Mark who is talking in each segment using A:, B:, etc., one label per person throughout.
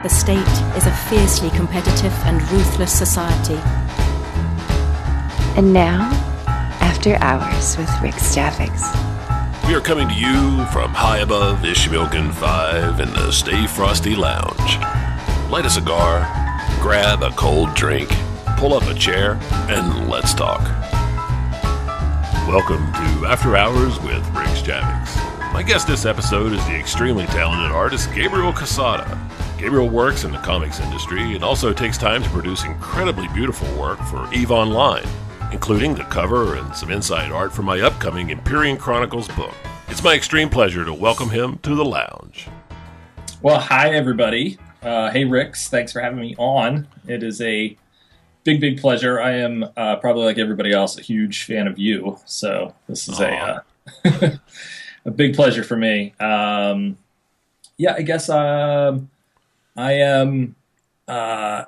A: The state is a fiercely competitive and ruthless society.
B: And now, After Hours with Rixx Javix.
C: We are coming to you from high above Ishmaelkin 5 in the Stay Frosty Lounge. Light a cigar, grab a cold drink, pull up a chair, and let's talk. Welcome to After Hours with Rixx Javix. My guest this episode is the extremely talented artist Gabriel Cassata. Gabriel works in the comics industry and also takes time to produce incredibly beautiful work for EVE Online, including the cover and some inside art for my upcoming Empyrean Chronicles book. It's my extreme pleasure to welcome him to the lounge.
D: Well, hi, everybody. Hey, Rixx. Thanks for having me on. It is a big pleasure. I am probably like everybody else, a huge fan of you. So this is a big pleasure for me. Yeah, I guess I am an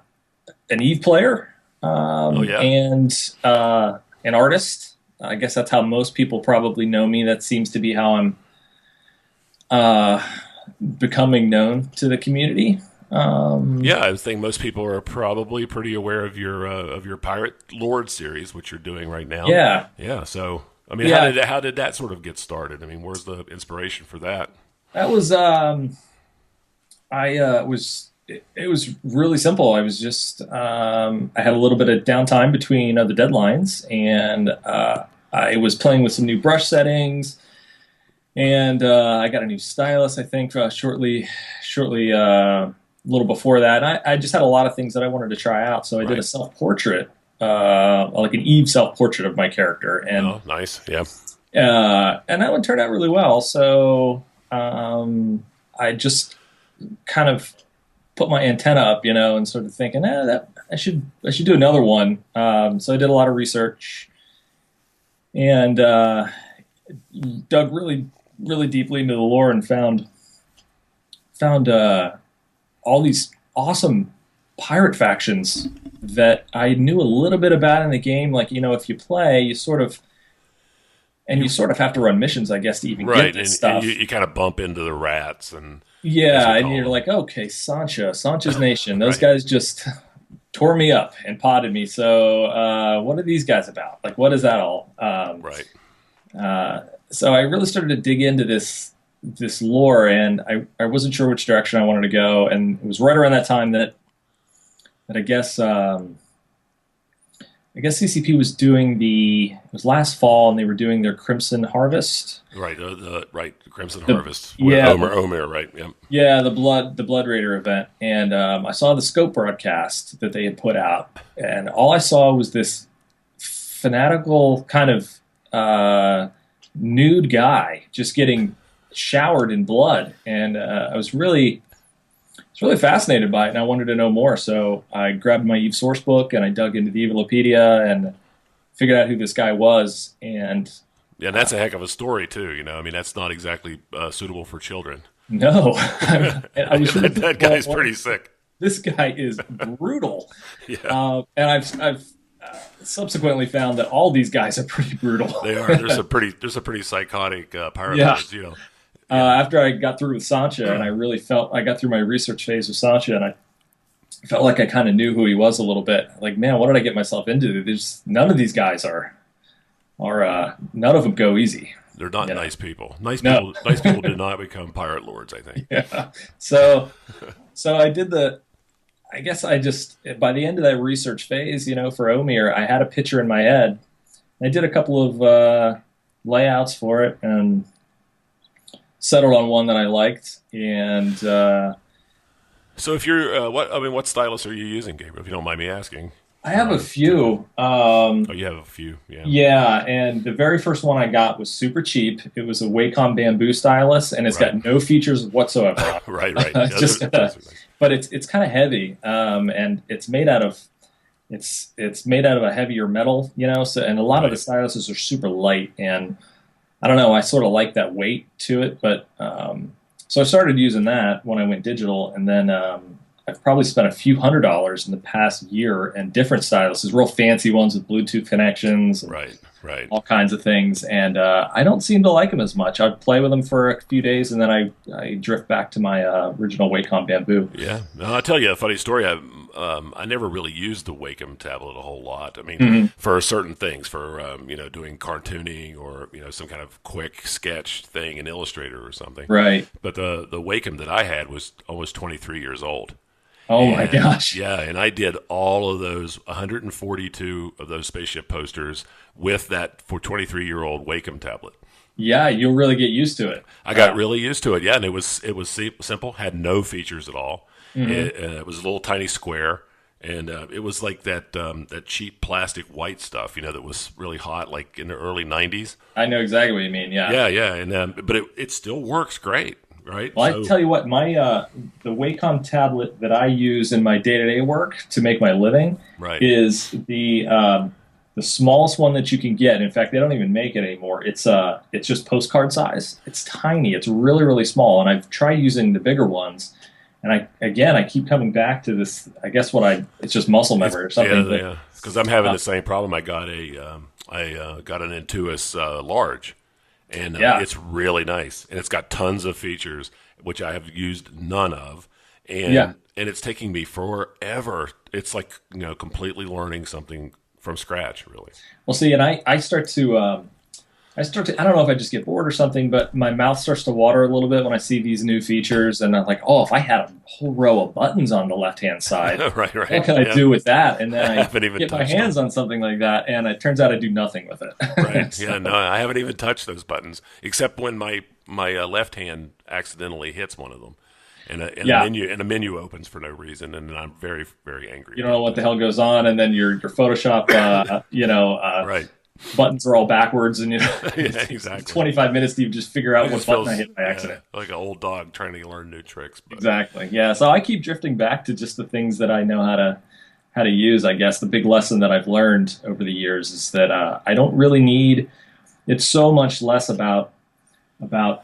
D: EVE player and an artist. I guess that's how most people probably know me. That seems to be how I'm becoming known to the community.
C: Yeah, I think most people are probably pretty aware of your Pirate Lord series, which you're doing right now. Yeah. So, I mean, how did that sort of get started? I mean, where's the inspiration for that?
D: That was It was really simple. I was just I had a little bit of downtime between the deadlines, and I was playing with some new brush settings, and I got a new stylus. I think shortly. A little before that, I just had a lot of things that I wanted to try out, so I did a self-portrait, like an EVE self-portrait of my character. And
C: nice, yeah.
D: And that one turned out really well. So I just kind of put my antenna up, and sort of thinking, that I should do another one. So I did a lot of research and dug really, really deeply into the lore and found all these awesome pirate factions that I knew a little bit about in the game. Like, if you play, you sort of have to run missions, I guess, to even get this stuff.
C: And you kind of bump into the rats and
D: you're like, okay, Sancha's Nation. Those guys just tore me up and potted me. So what are these guys about? Like, what is that all? So I really started to dig into this lore, and I wasn't sure which direction I wanted to go, and it was right around that time that I guess CCP was doing it was last fall, and they were doing their Crimson Harvest.
C: Right, the Crimson Harvest. Omer, right? Yep.
D: Yeah, the Blood Raider event, and I saw the scope broadcast that they had put out, and all I saw was this fanatical kind of nude guy just getting showered in blood, and I was really fascinated by it, and I wanted to know more. So I grabbed my EVE source book and I dug into the Evilopedia and figured out who this guy was. And
C: that's a heck of a story too. I mean, that's not exactly suitable for children.
D: No, I was really
C: that guy's pretty sick.
D: This guy is brutal.
C: Yeah.
D: And I've subsequently found that all these guys are pretty brutal.
C: They are. There's a pretty psychotic pirate lords,
D: After I got through with Sancha, and I got through my research phase with Sancha, and I felt like I kind of knew who he was a little bit. Like, man, what did I get myself into? None of these guys are none of them go easy.
C: They're not nice people. Nice people do not become pirate lords, I think.
D: Yeah. So I did I guess by the end of that research phase, for Omer, I had a picture in my head. I did a couple of layouts for it and settled on one that I liked. And
C: so if you're what stylus are you using, Gabriel, if you don't mind me asking?
D: I have a few.
C: You have a few, yeah.
D: Yeah, and the very first one I got was super cheap. It was a Wacom bamboo stylus, and it's got no feetures whatsoever.
C: Right.
D: But it's kind of heavy, and it's made out of a heavier metal, So, and a lot of the styluses are super light, and I don't know. I sort of like that weight to it, but so I started using that when I went digital, and then I've probably spent a few $100s in the past year, and different styles. There's real fancy ones with Bluetooth connections, and
C: Right.
D: all kinds of things. And I don't seem to like them as much. I play with them for a few days, and then I drift back to my original Wacom Bamboo.
C: Yeah. I'll tell you a funny story. I never really used the Wacom tablet a whole lot. I mean, for certain things, for doing cartooning or some kind of quick sketch thing in Illustrator or something.
D: Right.
C: But the Wacom that I had was almost 23 years old.
D: Oh my gosh.
C: Yeah, and I did all of those 142 of those spaceship posters with that for 23-year-old Wacom tablet.
D: Yeah, you'll really get used to it.
C: I got really used to it. Yeah, and it was simple, had no features at all. It was a little tiny square, and it was like that cheap plastic white stuff, that was really hot, like in the early '90s.
D: I know exactly what you mean. Yeah.
C: Yeah, and but it still works great, right?
D: Well, I tell you what, my the Wacom tablet that I use in my day-to-day work to make my living is the smallest one that you can get. In fact, they don't even make it anymore. It's just postcard size. It's tiny. It's really, really small. And I've tried using the bigger ones. And I keep coming back to this. I guess it's just muscle memory or something.
C: Yeah, because I'm having the same problem. I got got an Intuos large, and it's really nice, and it's got tons of features which I have used none of, and it's taking me forever. It's like completely learning something from scratch, really.
D: Well, see, and I start to. I don't know if I just get bored or something, but my mouth starts to water a little bit when I see these new features, and I'm like, oh, if I had a whole row of buttons on the left-hand side,
C: right.
D: What can I do with that? And then I
C: haven't even
D: get my hands on something like that, and it turns out I do nothing with it.
C: Right. So. Yeah, no, I haven't even touched those buttons, except when my left hand accidentally hits one of them. And a menu opens for no reason, and then I'm very, very angry.
D: You don't know what the hell goes on, and then your Photoshop,
C: right.
D: buttons are all backwards, and
C: exactly.
D: 25 minutes to just figure out what button I hit by accident.
C: Like an old dog trying to learn new tricks. But.
D: Exactly. Yeah. So I keep drifting back to just the things that I know how to use. I guess the big lesson that I've learned over the years is that I don't really need. It's so much less about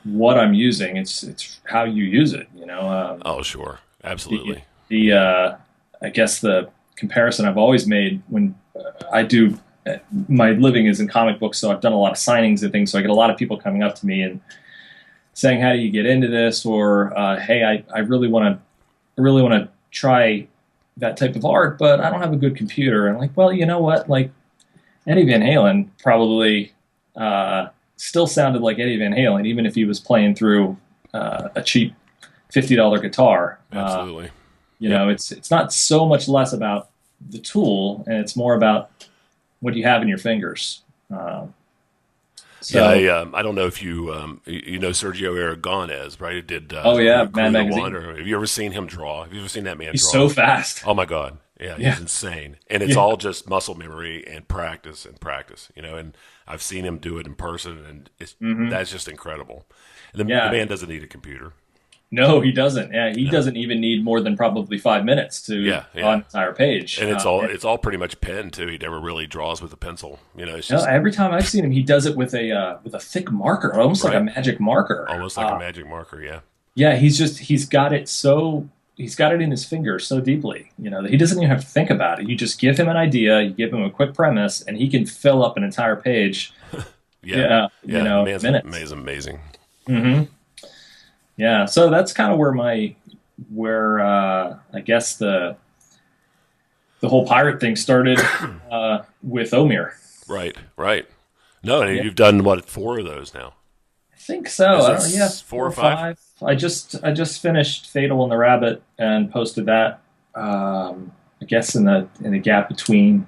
D: what I'm using. It's how you use it.
C: Oh, sure, absolutely.
D: I guess the comparison I've always made when I do. My living is in comic books, so I've done a lot of signings and things. So I get a lot of people coming up to me and saying, "How do you get into this?" Or, "Hey, I really want to try that type of art, but I don't have a good computer." And I'm like, well, you know what? Like Eddie Van Halen probably still sounded like Eddie Van Halen, even if he was playing through a cheap $50 guitar.
C: Absolutely.
D: It's not so much less about the tool, and it's more about what you have in your fingers.
C: I don't know if you know Sergio Aragonés, right? Who did
D: Mad Magazine.
C: Have you ever seen him draw? Have you ever seen that man draw?
D: He's so fast.
C: Oh my God. Yeah, he's insane. And it's all just muscle memory and practice. And I've seen him do it in person, and that's just incredible. And the man doesn't need a computer.
D: No, he doesn't. Yeah, he doesn't even need more than probably 5 minutes to draw an entire page.
C: And it's all pretty much pen too. He never really draws with a pencil. It's
D: just
C: every
D: time I've seen him, he does it with a thick marker, almost like a magic marker.
C: Almost like a magic marker. Yeah.
D: Yeah, he's got it in his fingers so deeply, that he doesn't even have to think about it. You just give him an idea, you give him a quick premise, and he can fill up an entire page. Minutes.
C: Amazing.
D: Mm-hmm. Yeah, so that's kind of where I guess the whole pirate thing started with Omir.
C: Right. No, and you've done 4 of those now.
D: I think so.
C: 4 or 5.
D: I just finished Fatal and the Rabbit and posted that. I guess in the gap between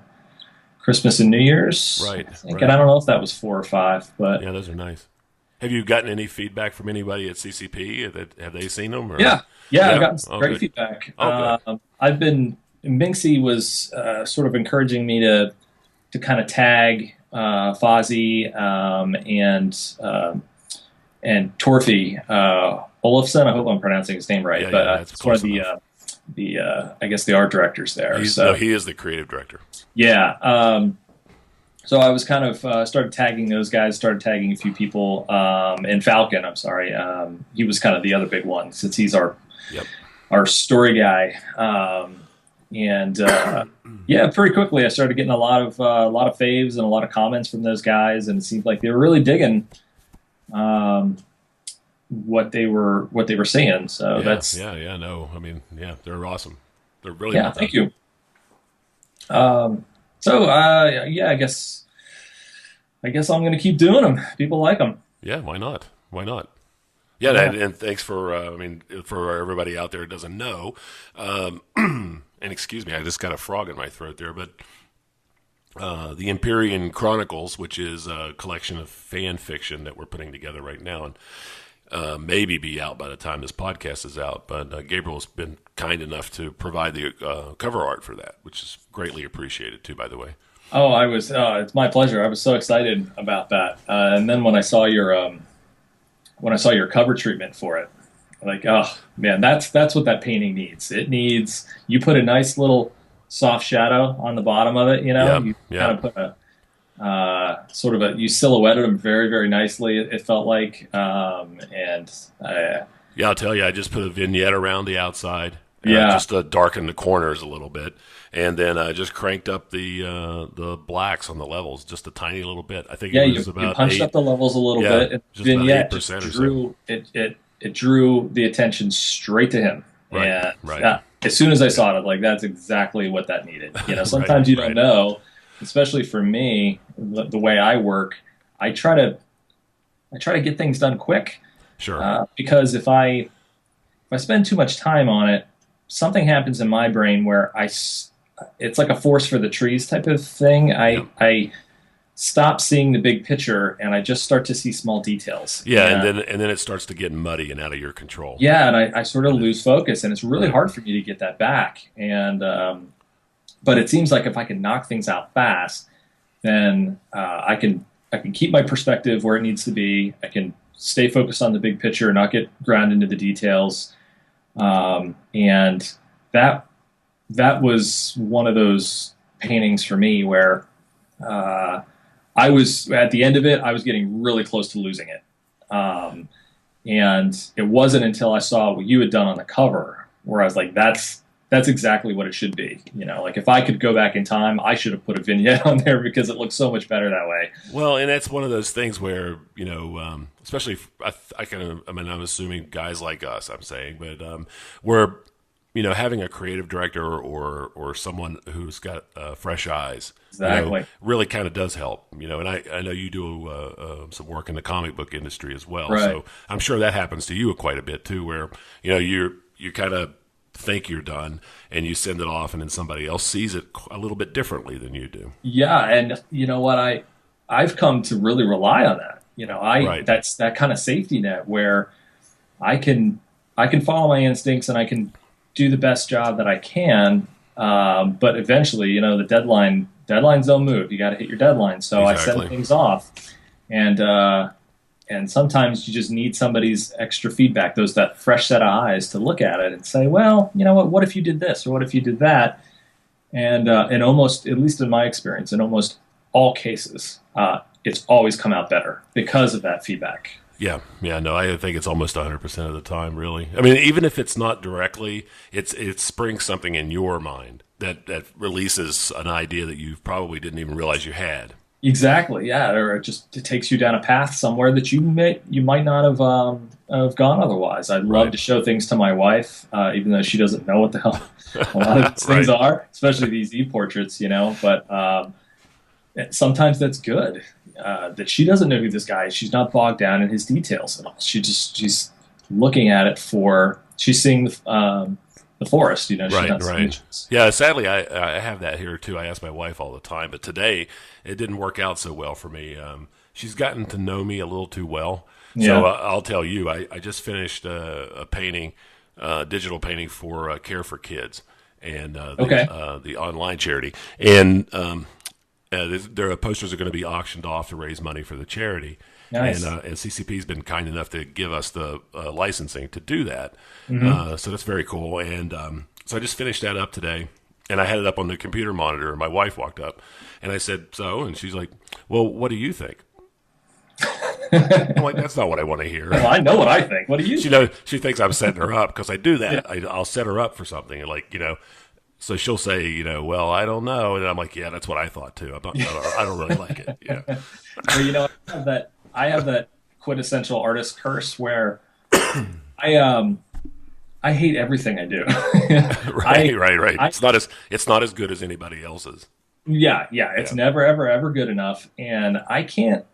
D: Christmas and New Year's.
C: Right.
D: And I don't know if that was 4 or 5, but
C: yeah, those are nice. Have you gotten any feedback from anybody at CCP? Have they seen them? Or?
D: Yeah, I've gotten great feedback. Minxie was sort of encouraging me to kind of tag Fozzie and Torfi Olafsson. I hope I'm pronouncing his name right, it's one of the I guess the art directors there.
C: He is the creative director.
D: Yeah. So I was kind of started tagging those guys, started tagging a few people, and Falcon, I'm sorry. He was kind of the other big one since he's our our story guy. And yeah, pretty quickly I started getting a lot of faves and a lot of comments from those guys, and it seemed like they were really digging what they were seeing. So that's
C: no, I mean, yeah, they're awesome. They're really
D: yeah.
C: well
D: Thank
C: done.
D: you. Yeah, I guess I'm going to keep doing them. People like them.
C: Yeah, why not? Why not? Yeah, and thanks for, I mean, for everybody out there who doesn't know, and excuse me, I just got a frog in my throat there, but the Empyrean Chronicles, which is a collection of fan fiction that we're putting together right now, and maybe be out by the time this podcast is out, but Gabriel's been kind enough to provide the cover art for that, which is greatly appreciated too, by the way.
D: Oh, it's my pleasure. I was so excited about that. And then when I saw your cover treatment for it, like, oh man, that's what that painting needs. It needs, you put a nice little soft shadow on the bottom of it, you kind of put a, you silhouetted them very, very nicely. It felt like, I'll
C: tell you, I just put a vignette around the outside, just to darken the corners a little bit. And then I just cranked up the blacks on the levels just a tiny little bit. I think it was about
D: you punched up the levels a little bit. And
C: just about 8% or so.
D: It drew the attention straight to him.
C: Right,
D: and
C: right.
D: As soon as I saw it, I'm like, that's exactly what that needed. Sometimes you don't know, especially for me, the way I work. I try to get things done quick.
C: Sure.
D: Because if I spend too much time on it, something happens in my brain where it's like a forest for the trees type of thing. I stop seeing the big picture and I just start to see small details.
C: Yeah, and then it starts to get muddy and out of your control.
D: Yeah, and I sort of lose focus, and it's really hard for me to get that back. And but it seems like if I can knock things out fast, then I can keep my perspective where it needs to be. I can stay focused on the big picture and not get ground into the details. And that was one of those paintings for me where I was at the end of it, I was getting really close to losing it. And it wasn't until I saw what you had done on the cover where I was like, that's exactly what it should be. Like if I could go back in time, I should have put a vignette on there because it looks so much better that way.
C: Well, and that's one of those things where, especially I'm assuming guys like us, I'm saying, but where, having a creative director or someone who's got fresh eyes,
D: exactly,
C: really kind of does help. And I know you do some work in the comic book industry as well,
D: right.
C: So I'm sure that happens to you quite a bit too, where you kind of think you're done and you send it off, and then somebody else sees it a little bit differently than you do.
D: Yeah, and you know what, I've come to really rely on that.
C: Right.
D: That's that kind of safety net where I can follow my instincts and I can do the best job that I can, but eventually, the deadlines don't move. You got to hit your deadline. So
C: exactly.
D: I send things off, and sometimes you just need somebody's extra feedback, that fresh set of eyes to look at it and say, well, you know what if you did this, or what if you did that? And almost, at least in my experience, in almost all cases, it's always come out better because of that feedback.
C: Yeah, no, I think it's almost 100% of the time, really. I mean, even if it's not directly, it springs something in your mind that releases an idea that you probably didn't even realize you had.
D: Exactly, yeah, or it takes you down a path somewhere that you might not have gone otherwise. I'd love to show things to my wife, even though she doesn't know what the hell a lot of these things are, especially these e-portraits, But sometimes that's good. That she doesn't know who this guy is. She's not bogged down in his details at all. She's looking at it she's seeing the forest,
C: Right. Yeah, sadly, I have that here too. I ask my wife all the time, but today it didn't work out so well for me. She's gotten to know me a little too well.
D: Yeah.
C: So I'll tell you, I just finished a painting, digital painting for Care for Kids, and the online charity, and their posters are going to be auctioned off to raise money for the charity.
D: Nice.
C: And CCP's been kind enough to give us the licensing to do that.
D: Mm-hmm.
C: So that's very cool. And so I just finished that up today, and I had it up on the computer monitor, and my wife walked up, and I said, so? And she's like, well, what do you think? I'm like, that's not what I want to hear.
D: Well, I know what I think. What do you think?
C: She thinks I'm setting her up because I do that. I'll set her up for something, like, so she'll say, well, I don't know, and I'm like, yeah, that's what I thought too. I don't really like it. Yeah.
D: Well, I have that quintessential artist curse where I hate everything I do.
C: Right. It's not as good as anybody else's.
D: Yeah. It's never, ever good enough, and I can't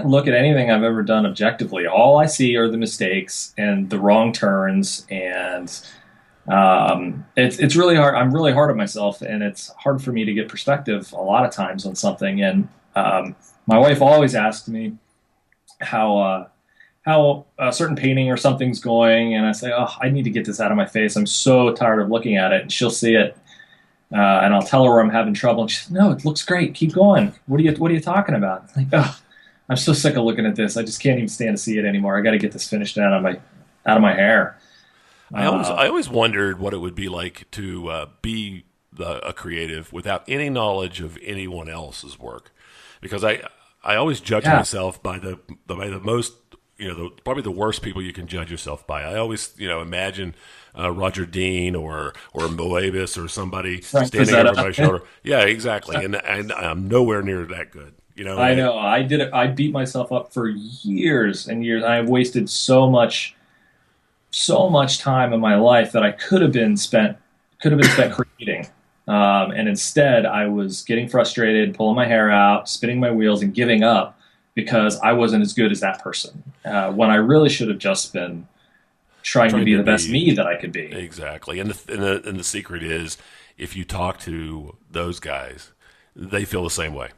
D: look at anything I've ever done objectively. All I see are the mistakes and the wrong turns, and it's really hard. I'm really hard on myself, and it's hard for me to get perspective a lot of times on something. And my wife always asks me how a certain painting or something's going, and I say, oh, I need to get this out of my face. I'm so tired of looking at it. And she'll see it, and I'll tell her where I'm having trouble, and she says, no, it looks great. Keep going. What are you talking about? I'm like, oh, I'm so sick of looking at this. I just can't even stand to see it anymore. I got to get this finished out of my hair.
C: I always wondered what it would be like to be a creative without any knowledge of anyone else's work, because I always judge myself by the most, probably the worst people you can judge yourself by. I always, imagine Roger Dean or Moebius or somebody standing over my shoulder. Yeah, exactly. And I'm nowhere near that good.
D: I know. I did it. I beat myself up for years and years. I wasted so much time in my life that I could have been spent creating. And instead, I was getting frustrated, pulling my hair out, spinning my wheels, and giving up because I wasn't as good as that person. When I really should have just been trying to be the best me that I could be.
C: Exactly. And the secret is, if you talk to those guys, they feel the same way.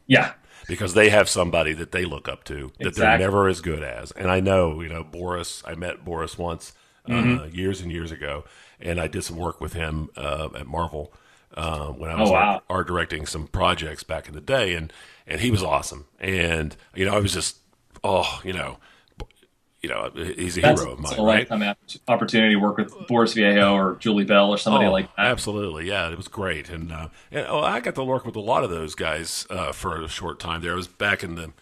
D: Yeah.
C: Because they have somebody that they look up to that they're never as good as. And I know, Boris, I met Boris once years and years ago, and I did some work with him at Marvel when I was art directing some projects back in the day, and he was awesome. And, I was just, he's a hero of mine,
D: it's a lifetime opportunity to work with Boris Viejo or Julie Bell or somebody like that.
C: Absolutely, yeah, it was great, and I got to work with a lot of those guys for a short time there. I was back in the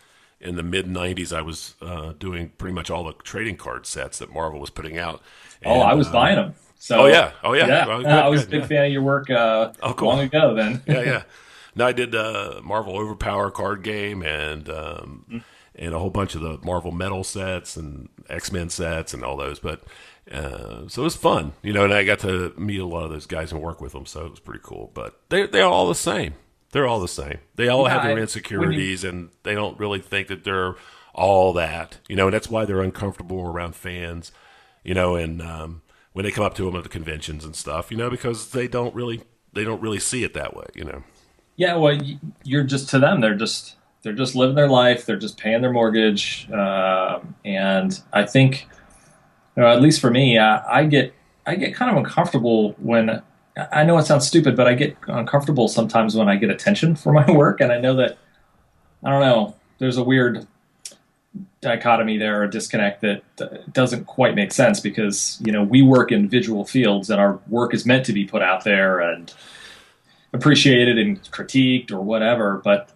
C: mid '90s. I was doing pretty much all the trading card sets that Marvel was putting out. And,
D: I was buying them. So,
C: oh yeah.
D: Well, I was a big fan of your work
C: cool.
D: long ago. Then,
C: yeah. No, I did Marvel Overpower card game and a whole bunch of the Marvel Metal sets and X-Men sets and all those. But so it was fun, and I got to meet a lot of those guys and work with them, so it was pretty cool. But they're all the same. They're all the same. They all have their insecurities, and they don't really think that they're all that, and that's why they're uncomfortable around fans, and when they come up to them at the conventions and stuff, because they don't really see it that way,
D: Yeah, well, you're just, to them, they're just living their life. They're just paying their mortgage, and I think, at least for me, I get kind of uncomfortable when, I know it sounds stupid, but I get uncomfortable sometimes when I get attention for my work, and I know that, I don't know, there's a weird dichotomy there, a disconnect that doesn't quite make sense, because we work in visual fields, and our work is meant to be put out there and appreciated and critiqued or whatever, but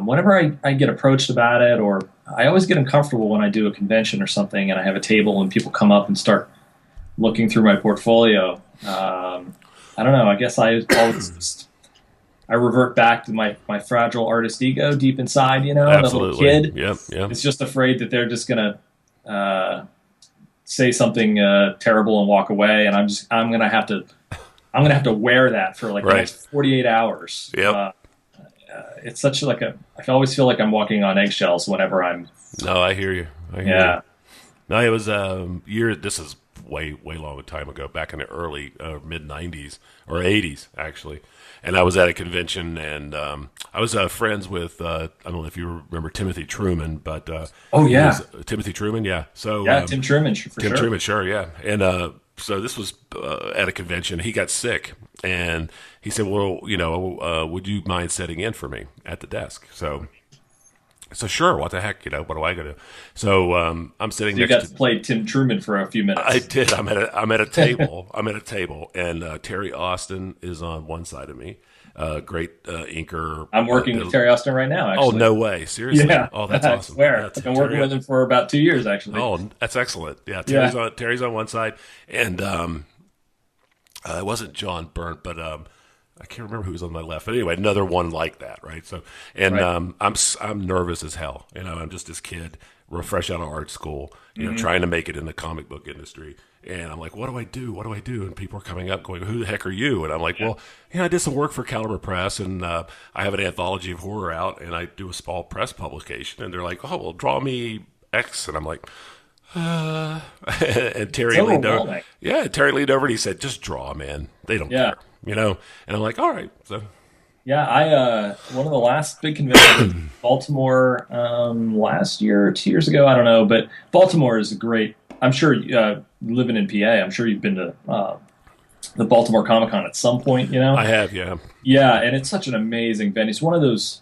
D: whenever I get approached about it, or I always get uncomfortable when I do a convention or something and I have a table and people come up and start looking through my portfolio. I don't know, I guess I always just, I revert back to my fragile artist ego deep inside, the little kid.
C: Yep.
D: It's just afraid that they're just gonna say something terrible and walk away, and I'm gonna have to wear that for the next 48 hours.
C: Yep.
D: It's such I always feel like I'm walking on eggshells whenever I'm.
C: No, I hear you. You. No, it was this is way long time ago, back in the early mid 90s or 80s actually. And I was at a convention, and I was friends with I don't know if you remember Timothy Truman, but Timothy Truman, yeah. So
D: Tim Truman,
C: Tim Truman, sure, yeah. And so this was at a convention. He got sick, and he said, "Well, would you mind setting in for me at the desk?" So So sure, what the heck, what do I got to do? So I'm sitting
D: So you
C: next
D: got to play Tim Truman for a few minutes.
C: I did. I'm at a table. I'm at a table, and Terry Austin is on one side of me. Great inker.
D: I'm working with Terry Austin right now, actually.
C: Oh, no way. Seriously?
D: Yeah.
C: Oh, that's awesome.
D: I swear.
C: Yeah,
D: I've been working with him for about 2 years, actually.
C: Oh, that's excellent. Yeah, Terry's on one side, and it wasn't John Burnt, but I can't remember who was on my left. But anyway, another one like that, right? So, and
D: Right.
C: I'm nervous as hell. I'm just this kid, fresh out of art school, trying to make it in the comic book industry. And I'm like, what do I do? What do I do? And people are coming up going, who the heck are you? And I'm like, well, I did some work for Caliber Press, and I have an anthology of horror out, and I do a small press publication. And they're like, oh, well, draw me X. And I'm like, and Terry leaned over. Yeah, Terry leaned over and he said, just draw, man. They don't care. And I'm like, all right. So
D: yeah, I one of the last big conventions in Baltimore last year or 2 years ago, I don't know, but Baltimore is a great. I'm sure living in PA, I'm sure you've been to the Baltimore Comic Con at some point.
C: I have, yeah.
D: Yeah, and it's such an amazing venue. It's one of those.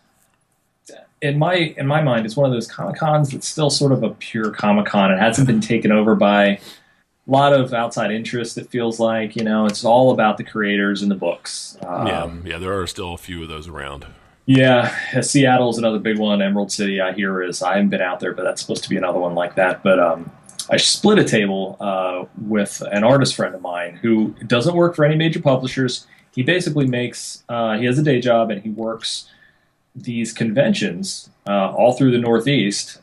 D: In my mind, it's one of those Comic Cons that's still sort of a pure Comic Con. It hasn't been taken over by a lot of outside interest. It feels like it's all about the creators and the books.
C: Yeah, there are still a few of those around.
D: Yeah, Seattle's another big one. Emerald City, I hear, I haven't been out there, but that's supposed to be another one like that. But I split a table with an artist friend of mine who doesn't work for any major publishers. He basically makes he has a day job and he works these conventions all through the Northeast,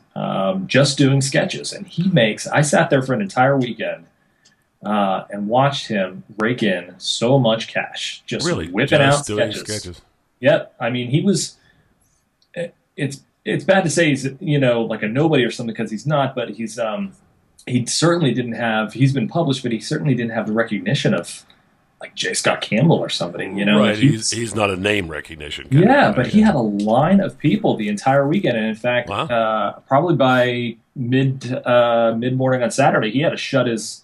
D: just doing sketches. And I sat there for an entire weekend and watched him rake in so much cash, just whipping out sketches. Yep. I mean, he was, it's bad to say he's, like a nobody or something, because he's not, but he certainly didn't have, he's been published, but he certainly didn't have the recognition of like J. Scott Campbell or somebody,
C: Right, he's not a name recognition.
D: But he had a line of people the entire weekend, and in fact, probably by mid morning on Saturday, he had to shut his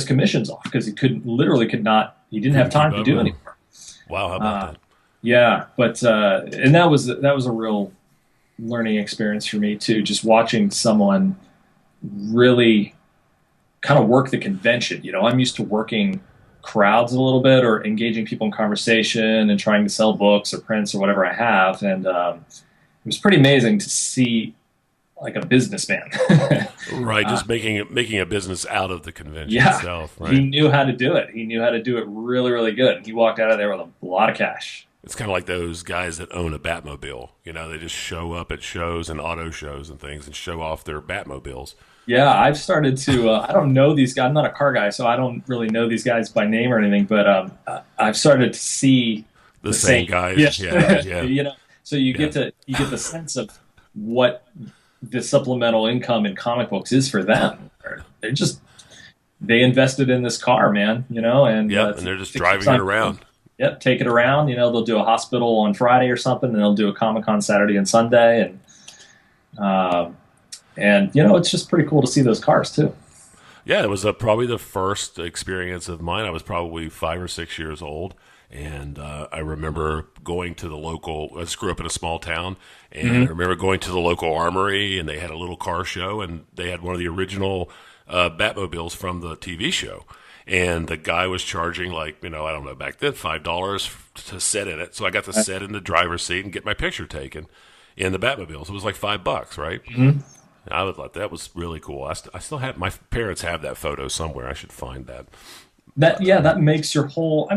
D: commissions off because he couldn't he didn't have time to do anymore.
C: Wow, how about that?
D: Yeah, but and that was a real learning experience for me too, just watching someone really kind of work the convention. I'm used to working crowds a little bit or engaging people in conversation and trying to sell books or prints or whatever I have, and it was pretty amazing to see like a businessman
C: right, just making a business out of the convention itself. Right?
D: He knew how to do it. He knew how to do it really, really good, and he walked out of there with a lot of cash.
C: It's kind of like those guys that own a Batmobile. They just show up at shows and auto shows and things and show off their Batmobiles.
D: Yeah, I've started to, I don't know these guys. I'm not a car guy, so I don't really know these guys by name or anything, but I've started to see
C: the same guys. Yeah.
D: So you get the sense of what the supplemental income in comic books is for them. They invested in this car, man, and
C: and they're just driving it around.
D: Yep, take it around. They'll do a hospital on Friday or something, and they'll do a Comic-Con Saturday and Sunday, and it's just pretty cool to see those cars too.
C: Yeah, it was probably the first experience of mine. I was probably 5 or 6 years old, and I remember going to the local. I grew up in a small town, and I remember going to the local armory, and they had a little car show, and they had one of the original Batmobiles from the TV show. And the guy was charging I don't know, back then $5 to sit in it. So I got to sit in the driver's seat and get my picture taken in the Batmobile. So it was like $5, right? Mm-hmm. I thought that was really cool. I still have, my parents have that photo somewhere. I should find that.
D: That makes your whole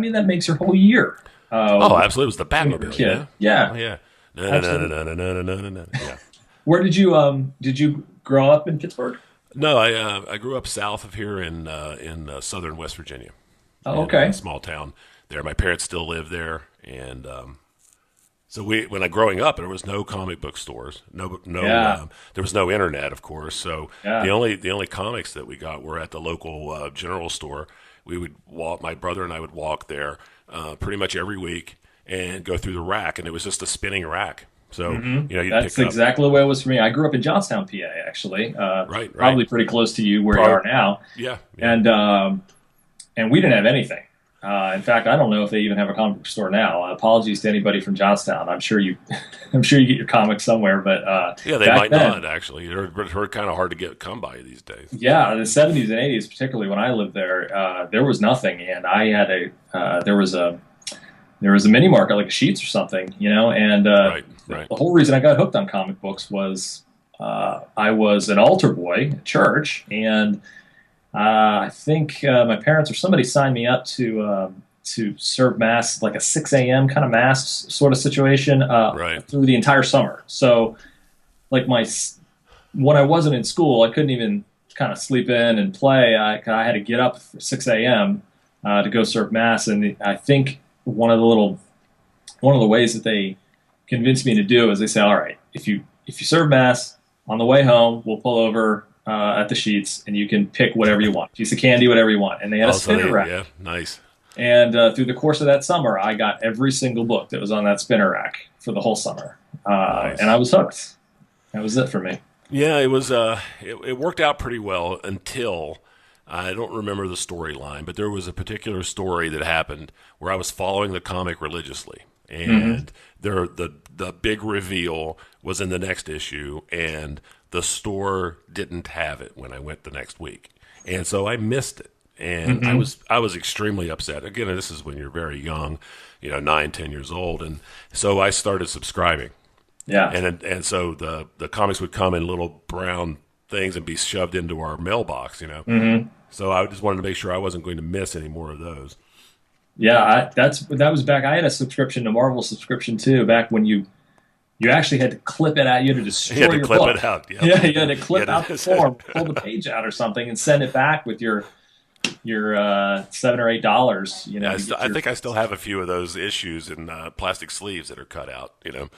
D: year.
C: Oh, absolutely. It was the Batmobile.
D: Yeah.
C: Oh, yeah. No. Yeah.
D: Where did you grow up in Pittsburgh?
C: No, I grew up south of here in southern West Virginia.
D: Oh, okay.
C: In a small town there. My parents still live there, and so growing up, there was no comic book stores, there was no internet, of course. So the only comics that we got were at the local general store. We would walk. My brother and I would walk there pretty much every week and go through the rack, and it was just a spinning rack. So,
D: that's exactly the way it was for me. I grew up in Johnstown, PA, actually. Right. Probably pretty close to you where you are now.
C: Yeah.
D: And we didn't have anything. In fact, I don't know if they even have a comic book store now. Apologies to anybody from Johnstown. I'm sure you, I'm sure you get your comics somewhere. But
C: Yeah, they
D: back
C: might
D: then,
C: not actually. They're kind of hard to come by these days.
D: yeah, the 70s and 80s, particularly when I lived there was nothing, and I had there was a mini market like a Sheets or something, and
C: Right.
D: the whole reason I got hooked on comic books was I was an altar boy at church, and I think my parents or somebody signed me up to serve mass, like a 6 a.m. kind of mass sort of situation,
C: Right.
D: through the entire summer. So, like when I wasn't in school, I couldn't even kind of sleep in and play. I had to get up at 6 a.m. To go serve mass, and I think one of the ways that they convinced me to do is they say, all right, if you serve mass on the way home, we'll pull over at the Sheets, and you can pick whatever you want, piece of candy, whatever you want. And they had a spinner rack.
C: Yeah, nice.
D: And through the course of that summer, I got every single book that was on that spinner rack for the whole summer,
C: Nice.
D: and I was hooked. That was it for me.
C: Yeah, it was. It worked out pretty well until I don't remember the storyline, but there was a particular story that happened where I was following the comic religiously, and the big reveal was in the next issue, and the store didn't have it when I went the next week, and so I missed it, and I was extremely upset. Again, this is when you're very young, 9, 10 years old, and so I started subscribing.
D: Yeah.
C: And so the comics would come in little brown things and be shoved into our mailbox. So I just wanted to make sure I wasn't going to miss any more of those.
D: Yeah, that was back. I had a subscription to Marvel subscription too. Back when you actually had to clip it out. You had to destroy
C: You had to
D: your
C: clip
D: book.
C: it out. Yeah,
D: Yeah, you had to clip out the
C: to-
D: form, pull the page out or something, and send it back with your $7 or $8.
C: I think I still have a few of those issues in plastic sleeves that are cut out. The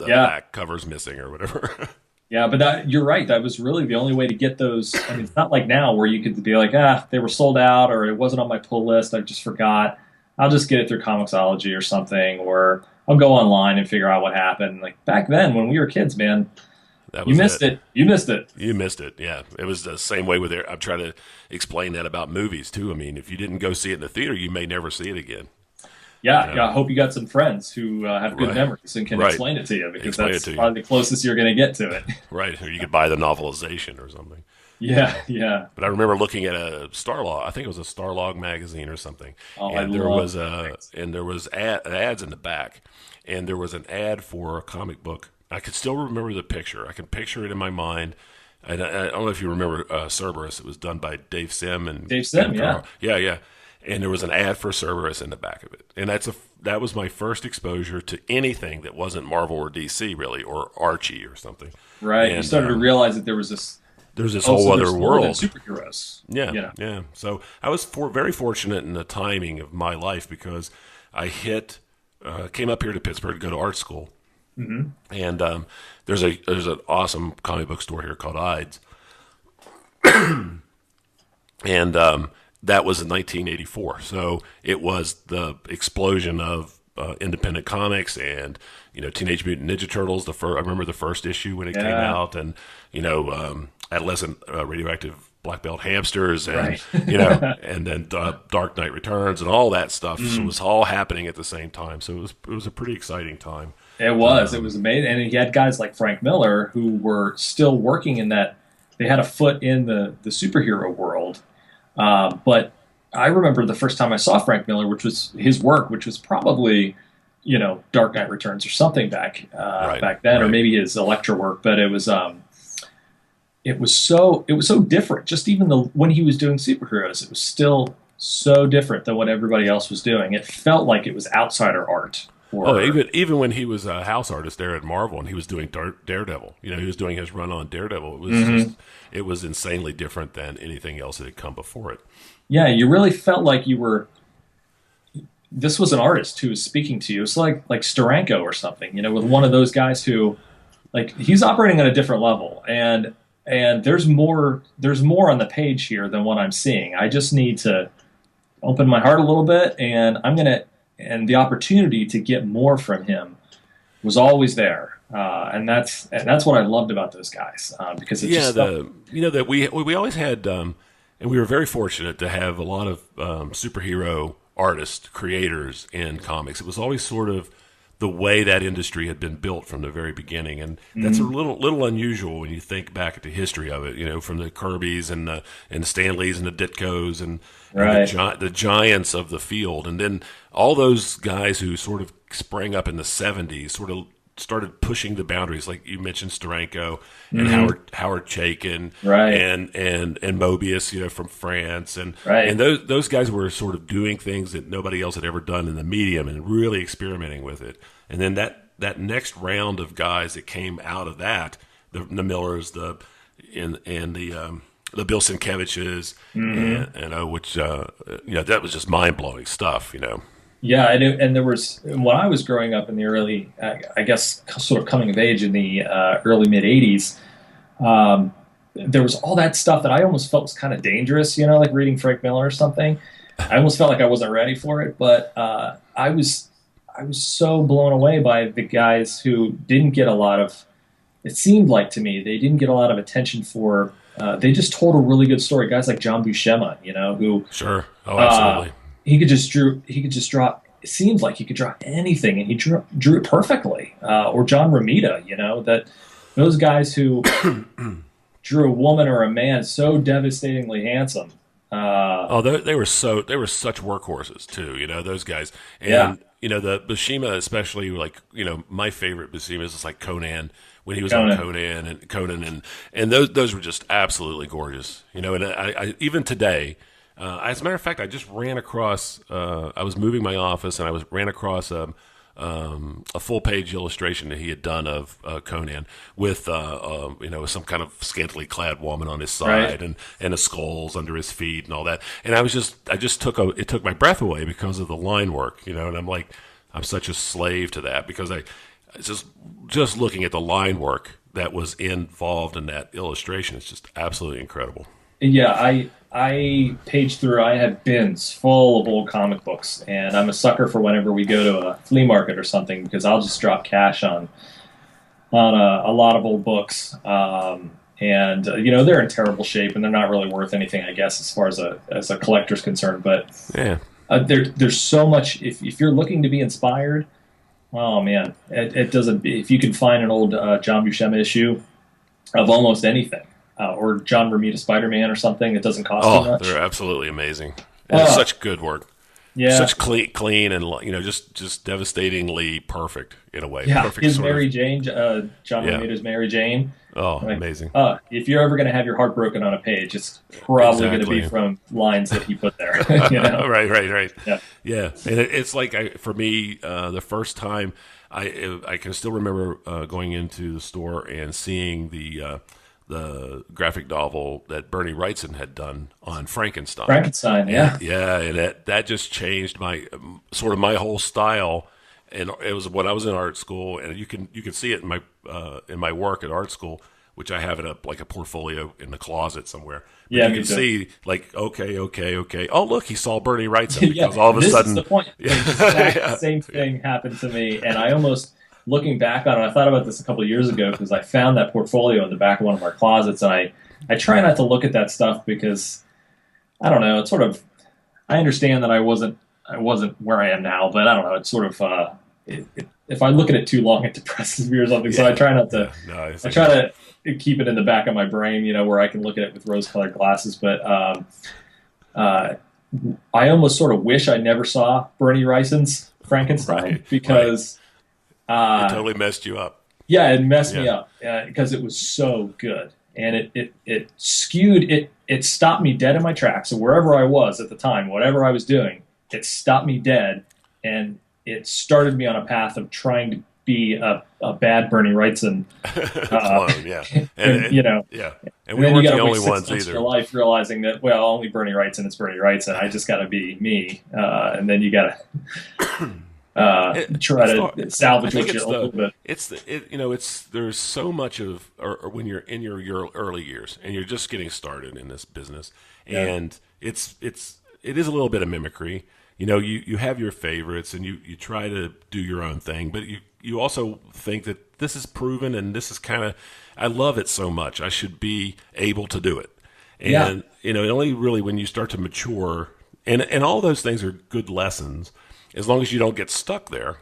D: Yeah.
C: back cover's missing or whatever.
D: Yeah, but you're right. That was really the only way to get those. I mean, it's not like now where you could be like, they were sold out, or it wasn't on my pull list. I just forgot. I'll just get it through Comixology or something, or I'll go online and figure out what happened. Like back then when we were kids, man,
C: That
D: you
C: was
D: missed it. You missed it.
C: You missed it. Yeah, it was the same way with it. I'm trying to explain that about movies too. I mean, if you didn't go see it in the theater, you may never see it again.
D: Yeah, yeah. I hope you got some friends who have good
C: Right.
D: memories and can
C: Right.
D: explain it to you, because
C: Explain it
D: that's
C: to you.
D: probably the closest you're going to get to it.
C: Right, or you could buy the novelization or something.
D: Yeah, yeah.
C: But I remember looking at a Starlog. I think it was a Starlog magazine or something.
D: Oh,
C: and
D: I
C: there
D: love
C: was ads in the back, and there was an ad for a comic book. I could still remember the picture. I can picture it in my mind. And I don't know if you remember Cerberus. It was done by Dave Sim and
D: Dave Sim,
C: and
D: yeah.
C: Carl. Yeah. And there was an ad for Cerberus in the back of it, and that was my first exposure to anything that wasn't Marvel or DC really, or Archie or something.
D: Right. You
C: And,
D: started to realize that there was this
C: There's this
D: so
C: whole
D: there's
C: other
D: more than
C: world.
D: superheroes.
C: Yeah. So I was very fortunate in the timing of my life, because I came up here to Pittsburgh to go to art school, and there's an awesome comic book store here called Ides, and that was in 1984. So it was the explosion of independent comics and Teenage Mutant Ninja Turtles. I remember the first issue when it came out, and adolescent radioactive black belt hamsters, and and then Dark Knight Returns and all that stuff. So it was all happening at the same time. So it was a pretty exciting time.
D: It was amazing. And he had guys like Frank Miller who were still working in that. They had a foot in the superhero world. But I remember the first time I saw Frank Miller, which was his work, which was probably, Dark Knight Returns or something back then, or maybe his Elektra work. But it was so different. Just even when he was doing superheroes, it was still so different than what everybody else was doing. It felt like it was outsider art.
C: Even when he was a house artist there at Marvel, and he was doing Daredevil, he was doing his run on Daredevil. It was insanely different than anything else that had come before it.
D: Yeah, you really felt like this was an artist who was speaking to you. It's like Steranko or something, with one of those guys who, like, he's operating at a different level, and there's more on the page here than what I'm seeing. I just need to open my heart a little bit, and and the opportunity to get more from him was always there, and that's what I loved about those guys, because it's that
C: we always had, and we were very fortunate to have a lot of superhero artists, creators in comics. It was always sort of the way that industry had been built from the very beginning, and that's a little unusual when you think back at the history of it. From the Kirbys and the Stanleys and the Ditkos and the giants of the field, and then all those guys who sort of sprang up in the '70s, sort of started pushing the boundaries, like you mentioned Steranko and Howard Chaykin, and Mobius, from France, and those guys were sort of doing things that nobody else had ever done in the medium and really experimenting with it. And then that next round of guys that came out of that, the Millers, the Bill Sienkiewicz's, which that was just mind blowing stuff,
D: Yeah, and there was, when I was growing up in the early, I guess, sort of coming of age in the early mid '80s, there was all that stuff that I almost felt was kind of dangerous, like reading Frank Miller or something. I almost felt like I wasn't ready for it, but I was so blown away by the guys who didn't get a lot of, it seemed like to me, they didn't get a lot of attention for, they just told a really good story. Guys like John Buscema, who...
C: Sure. Oh, absolutely.
D: He could just draw, it seemed like he could draw anything, and he drew it perfectly. Or John Romita, that those guys who drew a woman or a man so devastatingly handsome.
C: They were such workhorses too, those guys. And the Buscema especially, like, my favorite Buscema is like Conan, when he was on Conan and those were just absolutely gorgeous. And I even today, as a matter of fact, I just ran across, I was moving my office and I ran across a full page illustration that he had done of Conan with some kind of scantily clad woman on his side, and the skulls under his feet and all that. And it took my breath away because of the line work, and I'm like, I'm such a slave to that, because I just looking at the line work that was involved in that illustration, it's just absolutely incredible.
D: Yeah, I paged through, I had bins full of old comic books, and I'm a sucker for whenever we go to a flea market or something, because I'll just drop cash on a lot of old books. And they're in terrible shape, and they're not really worth anything, I guess, as far as a collector's concerned. But there's so much, if you're looking to be inspired, oh man, it doesn't, if you can find an old John Buscema issue of almost anything, or John Romita Spider-Man or something, it doesn't cost too much. They're
C: absolutely amazing. And it's such good work.
D: Yeah.
C: Such clean and, just devastatingly perfect in a way.
D: Yeah,
C: perfect
D: his Mary Jane, John Romita's Mary Jane.
C: Oh, amazing.
D: If you're ever going to have your heart broken on a page, it's probably going to be from lines that he put there.
C: Right.
D: Yeah.
C: And it's like, for me, the first time, I can still remember going into the store and seeing the graphic novel that Bernie Wrightson had done on Frankenstein.
D: Yeah.
C: Yeah, and that just changed my whole style. And it was when I was in art school, and you can see it in my work at art school, which I have a portfolio in the closet somewhere. But you can see, like, okay. Oh, look, he saw Bernie Wrightson, because all of a sudden,
D: this is the point. The exact same thing happened to me, and I almost, looking back on it, I thought about this a couple of years ago, because I found that portfolio in the back of one of our closets, and I try not to look at that stuff, because I don't know, it's sort of, I understand that I wasn't where I am now, but I don't know, it's sort of if I look at it too long, it depresses me or something. So I try not to. I try to keep it in the back of my brain, where I can look at it with rose-colored glasses. But I almost sort of wish I never saw Bernie Wrightson's Frankenstein, because
C: it totally messed you up.
D: Yeah, it messed me up because it was so good, and it skewed it stopped me dead in my tracks. So wherever I was at the time, whatever I was doing, it stopped me dead, and it started me on a path of trying to be a bad Bernie Wrightson
C: clone. Yeah, and we weren't the only ones either.
D: Your life realizing that, well, only Bernie Wrightson is Bernie Wrightson. I just got to be me, and then you got to try to salvage what you a little bit.
C: There's so much of, or when you're in your early years and you're just getting started in this business, and it is a little bit of mimicry. You have your favorites, and you try to do your own thing, but you also think that this is proven, and this is kind of, I love it so much, I should be able to do it. And, it only really when you start to mature And all those things are good lessons as long as you don't get stuck there,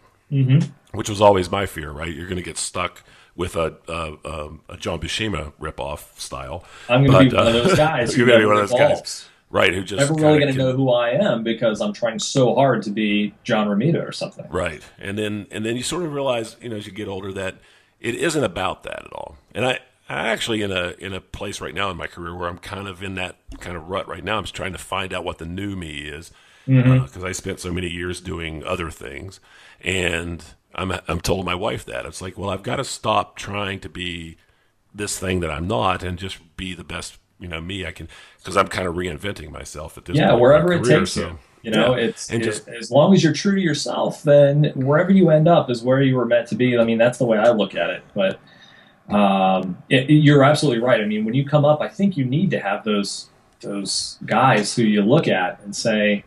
C: which was always my fear, right? You're going to get stuck with a John Buscema ripoff style.
D: I'm going to be one of those guys.
C: You're going to be one of those guys. Right, who just
D: never really going to know who I am because I'm trying so hard to be John Romita or something.
C: Right, and then you sort of realize, as you get older, that it isn't about that at all. And I actually in a place right now in my career where I'm kind of in that kind of rut right now. I'm just trying to find out what the new me is because I spent so many years doing other things, and I'm told my wife that it's like, well, I've got to stop trying to be this thing that I'm not and just be the best. Me, I can, because I'm kind of reinventing myself at this point. Yeah,
D: wherever it takes you. It's as long as you're true to yourself, then wherever you end up is where you were meant to be. I mean, that's the way I look at it. But you're absolutely right. I mean, when you come up, I think you need to have those guys who you look at and say,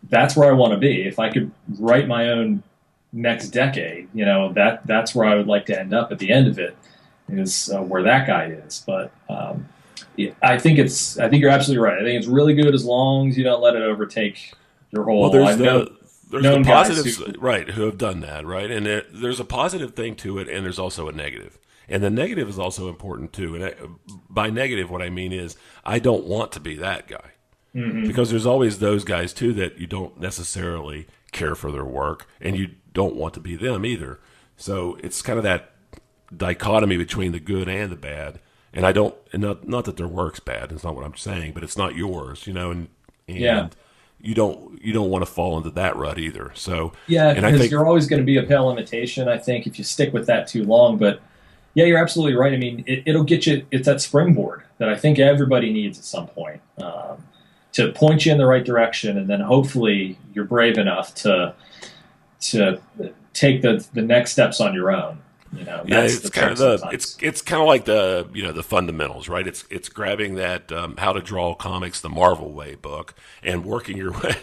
D: that's where I want to be. If I could write my own next decade, that's where I would like to end up at the end of it, is where that guy is. But I think you're absolutely right. I think it's really good as long as you don't let it overtake your whole.
C: Well, there's the positives, who have done that, right? And there's a positive thing to it, and there's also a negative. And the negative is also important too. And by negative, what I mean is I don't want to be that guy, because there's always those guys too that you don't necessarily care for their work, and you don't want to be them either. So it's kind of that dichotomy between the good and the bad. And not that their work's bad. It's not what I'm saying, but it's not yours, and you don't want to fall into that rut either. So
D: and I think you're always going to be a pale imitation, I think, if you stick with that too long. But yeah, you're absolutely right. I mean, it'll get you. It's that springboard that I think everybody needs at some point to point you in the right direction, and then hopefully you're brave enough to take the next steps on your own.
C: It's kind of it's kind of like the fundamentals, right? It's grabbing that How to Draw Comics the Marvel Way book and working your way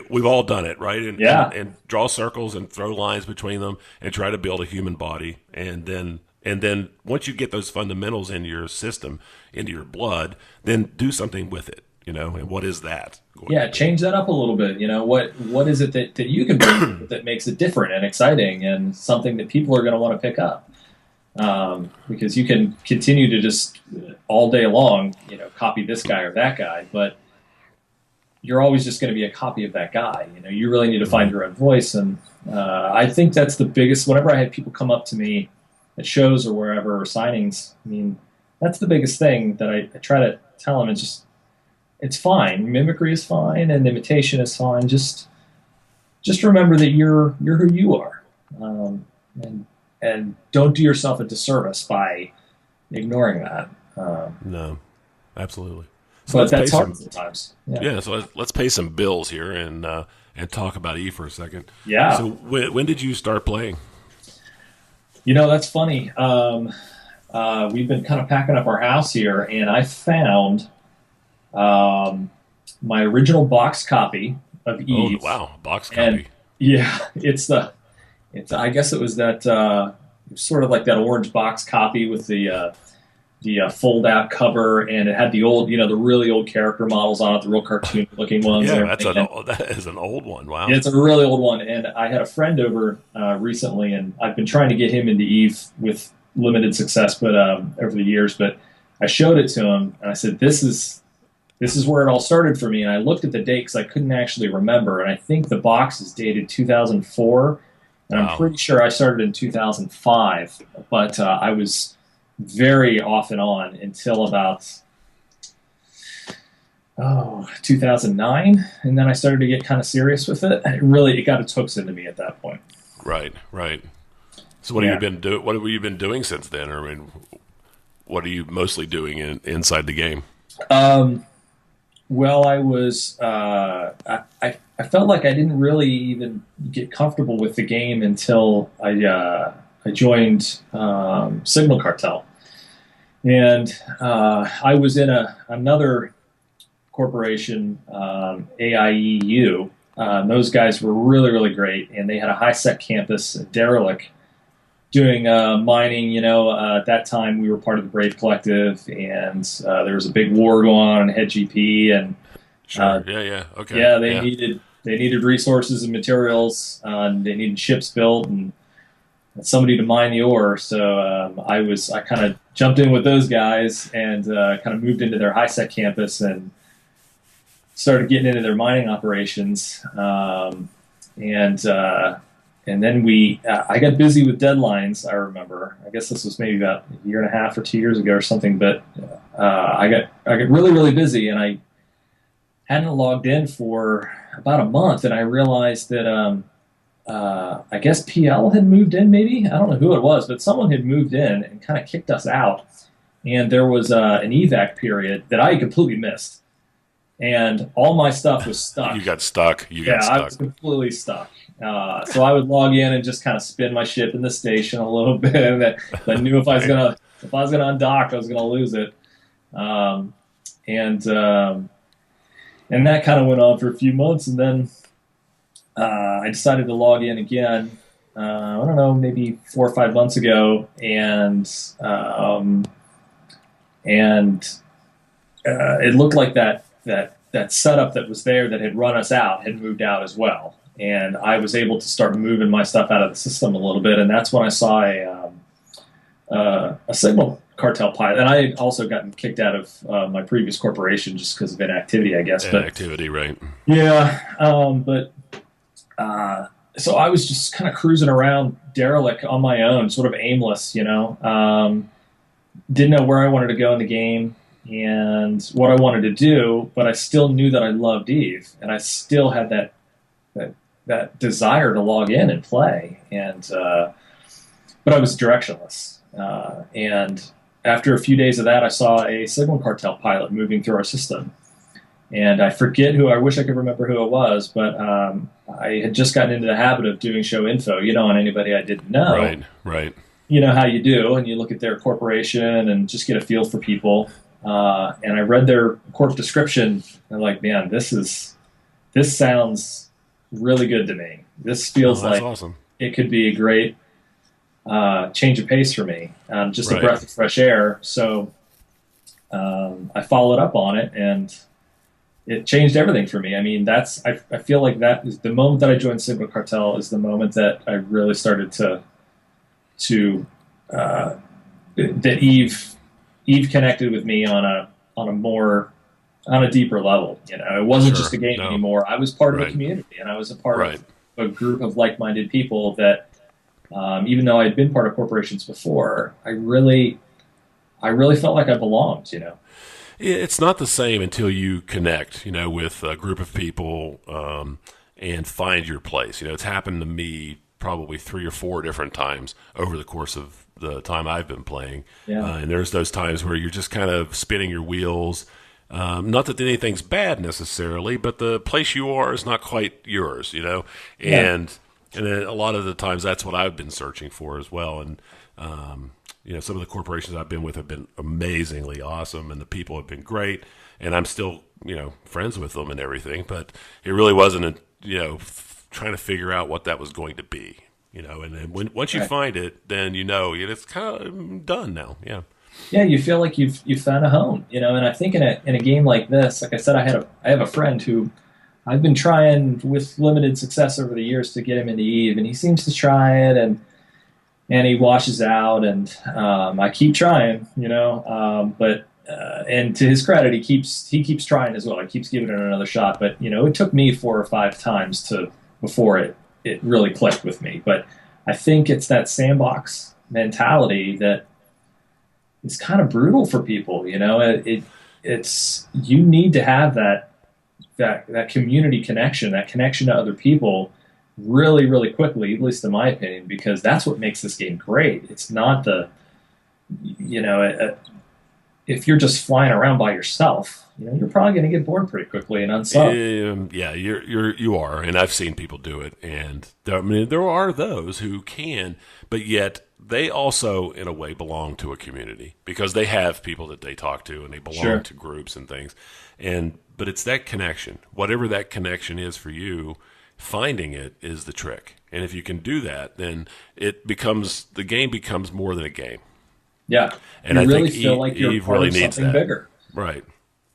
C: we've all done it, right? And draw circles and throw lines between them and try to build a human body, and then once you get those fundamentals into your system, into your blood, then do something with it. And what is that?
D: Change that up a little bit. What is it that you can bring that makes it different and exciting and something that people are going to want to pick up? Because you can continue to just all day long, copy this guy or that guy, but you're always just going to be a copy of that guy. You really need to find your own voice, and I think that's the biggest. Whenever I have people come up to me at shows or wherever or signings, I mean, that's the biggest thing that I try to tell them. It's fine. Mimicry is fine, and imitation is fine. Just remember that you're who you are, and don't do yourself a disservice by ignoring that.
C: No, absolutely.
D: But that's hard sometimes.
C: So let's pay some bills here and talk about E for a second.
D: Yeah.
C: So when did you start playing?
D: That's funny. We've been kind of packing up our house here, and I found my original box copy of Eve.
C: Oh wow, box copy.
D: And I guess it was that sort of like that orange box copy with the fold out cover, and it had the old, the really old character models on it, the real cartoon looking ones.
C: Yeah, that is an old one. Wow.
D: It's a really old one, and I had a friend over recently, and I've been trying to get him into Eve with limited success, but over the years. But I showed it to him, and I said, "This is where it all started for me." And I looked at the date because I couldn't actually remember. And I think the box is dated 2004. And I'm pretty sure I started in 2005. But I was very off and on until about 2009. And then I started to get kind of serious with it. And it got its hooks into me at that point.
C: Right. So what have you been doing since then? I mean, what are you mostly doing inside the game?
D: Well, I was. I felt like I didn't really even get comfortable with the game until I joined Signal Cartel, and I was in another corporation, AIEU. Those guys were really, really great, and they had a high-sec campus, Derelict, doing mining. At that time we were part of the Brave Collective, and there was a big war going on in Head GP, and
C: Sure. Yeah. Okay.
D: Yeah, they needed resources and materials. They needed ships built and somebody to mine the ore. So I kind of jumped in with those guys and kind of moved into their high-sec campus and started getting into their mining operations. And then I got busy with deadlines. I remember. I guess this was maybe about a year and a half or 2 years ago or something. But I got really, really busy, and I hadn't logged in for about a month, and I realized that I guess PL had moved in. Maybe, I don't know who it was, but someone had moved in and kind of kicked us out. And there was an evac period that I completely missed, and all my stuff was stuck.
C: You got stuck.
D: I was completely stuck. So I would log in and just kind of spin my ship in the station a little bit. And I knew if I was gonna undock, I was gonna lose it. And that kind of went on for a few months, and then I decided to log in again. I don't know, maybe 4 or 5 months ago, and it looked like that setup that was there that had run us out had moved out as well. And I was able to start moving my stuff out of the system a little bit, and that's when I saw a signal cartel pilot. And I had also gotten kicked out of my previous corporation just because of inactivity, I guess.
C: Inactivity, right?
D: Yeah, so I was just kind of cruising around derelict on my own, sort of aimless, didn't know where I wanted to go in the game and what I wanted to do, but I still knew that I loved Eve, and I still had that desire to log in and play, but I was directionless. And after a few days of that, I saw a signal cartel pilot moving through our system, and I forget who. I wish I could remember who it was, but I had just gotten into the habit of doing show info, on anybody I didn't know.
C: Right.
D: You know how you do, and you look at their corporation and just get a feel for people. And I read their corp description, and I'm like, man, this sounds really good to me. This feels like
C: awesome.
D: It could be a great change of pace for me, just a breath of fresh air. So I followed up on it, and it changed everything for me. I mean, I feel like that is the moment that I joined Signal Cartel is the moment that I really started to that Eve connected with me on a deeper level. It wasn't just a game anymore. I was part of a community, and I was a part of a group of like-minded people that, even though I had been part of corporations before, I really felt like I belonged.
C: It's not the same until you connect, with a group of people and find your place. It's happened to me probably 3 or 4 different times over the course of the time I've been playing. Yeah. And there's those times where you're just kind of spinning your wheels. Not that anything's bad necessarily, but the place you are is not quite yours, And then a lot of the times that's what I've been searching for as well. And some of the corporations I've been with have been amazingly awesome, and the people have been great, and I'm still friends with them and everything. But it really wasn't trying to figure out what that was going to be, and then once you find it, then it's kind of done now. Yeah.
D: Yeah, you feel like you've found a home, and I think in a game like this, like I said, I have a friend who I've been trying with limited success over the years to get him into Eve, and he seems to try it, and he washes out, and I keep trying, but and to his credit, he keeps trying as well. He keeps giving it another shot, but it took me 4 or 5 times before it really clicked with me. But I think it's that sandbox mentality that is kind of brutal for people. It's you need to have that community connection, that connection to other people really, really quickly, at least in my opinion, because that's what makes this game great. It's not if you're just flying around by yourself, you're probably going to get bored pretty quickly and unsub.
C: Yeah, you are, and I've seen people do it, and there are those who can, but yet they also, in a way, belong to a community because they have people that they talk to, and they belong to groups and things. But it's that connection, whatever that connection is for you. Finding it is the trick, and if you can do that, then the game becomes more than a game.
D: Yeah,
C: and I
D: really
C: think
D: feel like you're
C: Eve
D: part
C: really
D: of
C: needs
D: something
C: that.
D: bigger.
C: Right.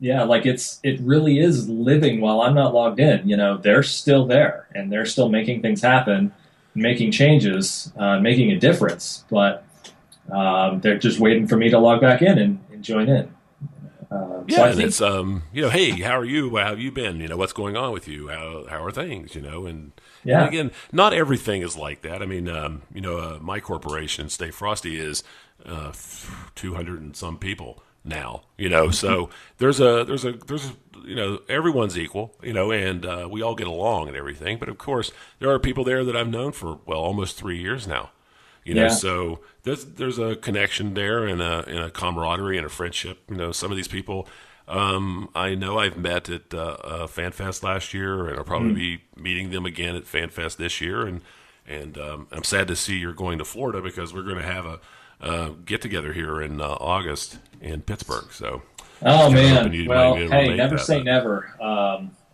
D: Yeah, like it really is living while I'm not logged in. They're still there and they're still making things happen, making changes, making a difference. But they're just waiting for me to log back in and join in. So
C: Yeah,
D: I
C: and
D: think,
C: it's hey, how are you? How have you been? What's going on with you? How are things? And
D: yeah,
C: again, not everything is like that. I mean, my corporation, Stay Frosty, is 200 and some people now. So there's a everyone's equal. And we all get along and everything. But of course, there are people there that I've known for almost 3 years now.
D: yeah,
C: So there's a connection there and a camaraderie and a friendship. Some of these people I know I've met at FanFest last year, and I'll probably be meeting them again at FanFest this year. And I'm sad to see you're going to Florida because we're going to have a get together here in August in Pittsburgh. So
D: Oh
C: kinda hoping
D: man.
C: you
D: Well,
C: might be able to
D: hey,
C: make
D: never
C: that.
D: say never.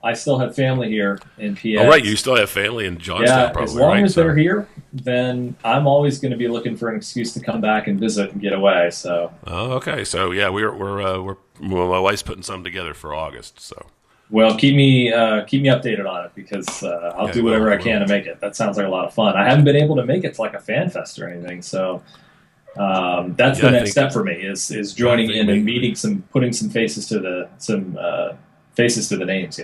D: I still have family here in
C: Oh, right,
D: PA.
C: you still have family in Johnstown,
D: Yeah, as
C: probably,
D: long
C: right?
D: as
C: So
D: they're here, then I'm always going to be looking for an excuse to come back and visit and get away. So,
C: oh, okay. So yeah, well, my wife's putting something together for August. So
D: well, keep me updated on it because I'll
C: yeah,
D: do whatever I
C: will.
D: can to make it. That sounds like a lot of fun. I haven't been able to make it to like a fan fest or anything, so that's
C: Yeah,
D: the
C: I
D: next
C: think
D: step for me is
C: yeah, I
D: joining
C: think
D: in and
C: maybe.
D: putting some faces to faces to the names.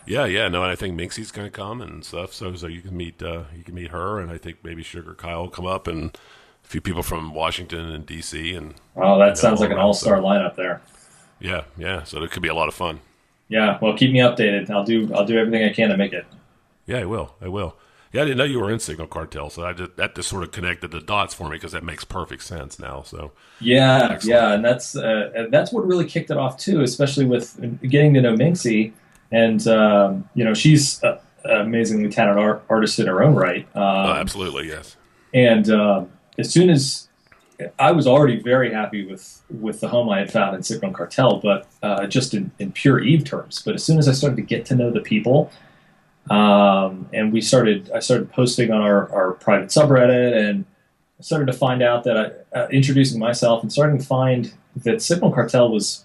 C: Yeah. No, and I think Minxie's going to come and stuff. So you can meet her, and I think maybe Sugar Kyle will come up, and a few people from Washington and D.C. and
D: Oh, that sounds
C: all
D: like an
C: around.
D: all-star
C: So
D: lineup there.
C: yeah. So it could be a lot of fun.
D: Yeah, well, keep me updated. I'll do everything I can to make it.
C: Yeah, I will. Yeah, I didn't know you were in Signal Cartel, so that just sort of connected the dots for me because that makes perfect sense now. So
D: Yeah,
C: excellent.
D: yeah, and that's what really kicked it off too, especially with getting to know Minxie, and she's an amazingly talented artist in her own right.
C: Oh, absolutely, yes.
D: And as soon as I was already very happy with the home I had found in Signal Cartel, but just in pure Eve terms. But as soon as I started to get to know the people, and I started posting on our private subreddit, and I started to find out that introducing myself and starting to find that Signal Cartel was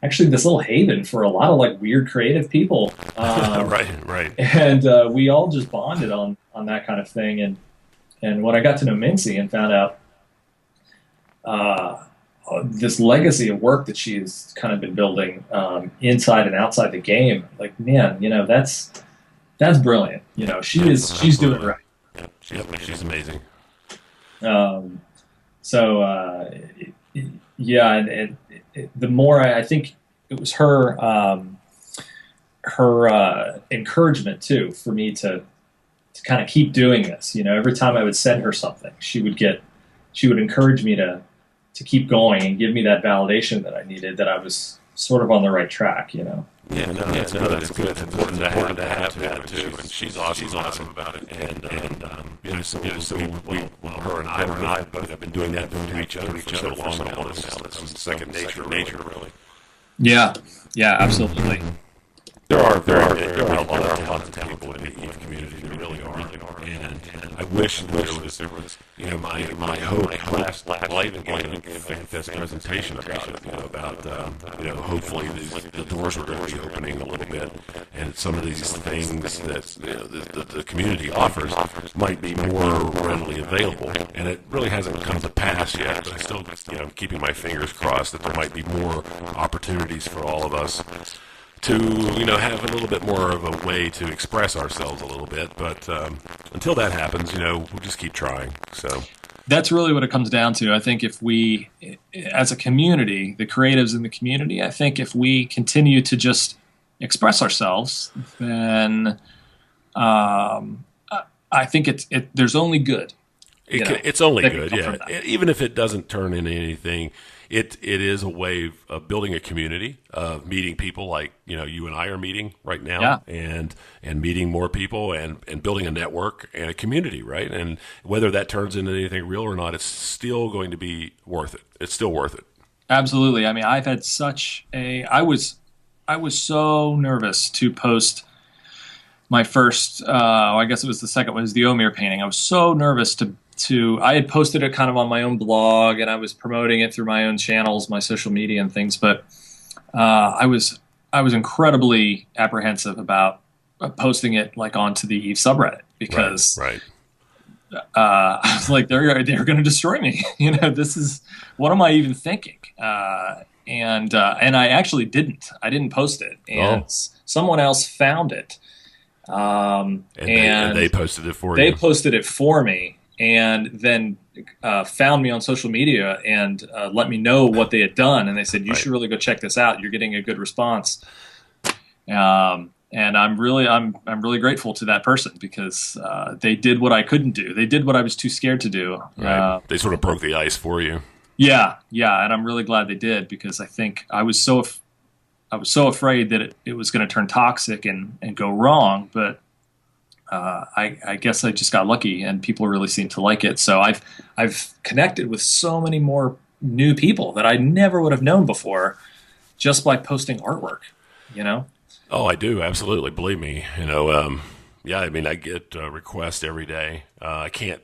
D: actually this little haven for a lot of like weird creative people.
C: Right.
D: And we all just bonded on that kind of thing. And when I got to know Minxie and found out this legacy of work that she's kind of been building inside and outside the game, like man, that's brilliant. She's doing it right.
C: She's amazing.
D: Um, so yeah, and the more I think it was her encouragement too for me to kind of keep doing this. Every time I would send her something, she would encourage me to keep going and give me that validation that I needed, that I was sort of on the right track.
C: Yeah, no, that's good. It's important to have that too. And she's awesome about it. And so her and I both have been doing that to each other for so long now. It's second nature, really.
D: Yeah, yeah, absolutely.
C: There are a lot of people in the Eve community. There really are. And I wish there was my hope last night in a FanFest presentation about hopefully the doors are going to be opening a little bit, and some of these things that the community offers might be more readily available, and it really hasn't come to pass yet. But I still keeping my fingers crossed that there might be more opportunities for all of us to have a little bit more of a way to express ourselves a little bit, but until that happens, we'll just keep trying. So
D: That's really what it comes down to. I think if we, as a community, the creatives in the community, I think if we continue to just express ourselves, then I think there's only good.
C: It's only
D: that can
C: good,
D: come from
C: yeah.
D: that.
C: Even if it doesn't turn into anything, it is a way of building a community, of meeting people like you and I are meeting right now, and meeting more people and building a network and a community, right? And whether that turns into anything real or not, it's still going to be worth it. It's still worth it.
D: Absolutely. I mean, I've had I was so nervous to post my first, I guess it was the second one, was the Omir painting. I was so nervous I had posted it kind of on my own blog, and I was promoting it through my own channels, my social media and things, but I was incredibly apprehensive about posting it like onto the Eve subreddit because
C: Right.
D: I was like, they're going to destroy me. This is, what am I even thinking? And I actually didn't. I didn't post it, and someone else found it. And
C: they posted it for you.
D: They posted it for me, and then found me on social media and let me know what they had done. And they said, you should really go check this out. You're getting a good response. And I'm really grateful to that person because they did what I couldn't do. They did what I was too scared to do.
C: Right. They sort of broke the ice for you.
D: Yeah, and I'm really glad they did because I think I was so afraid that it was going to turn toxic and go wrong. But I guess I just got lucky, and people really seem to like it. So I've connected with so many more new people that I never would have known before, just by posting artwork.
C: Oh, I do, absolutely. Believe me. Yeah, I mean, I get requests every day. I can't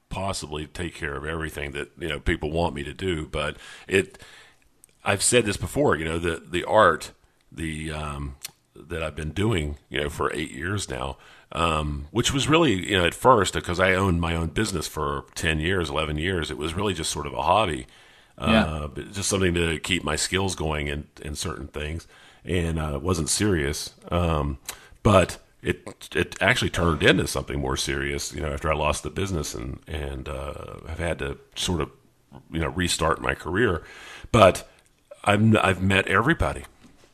C: possibly take care of everything that people want me to do, but I've said this before. The art that I've been doing for 8 years now, which was really at first, because I owned my own business for 10 years, 11 years, it was really just sort of a hobby, just something to keep my skills going in certain things. And it wasn't serious, but it actually turned into something more serious. After I lost the business and have had to sort of restart my career. But I've met everybody.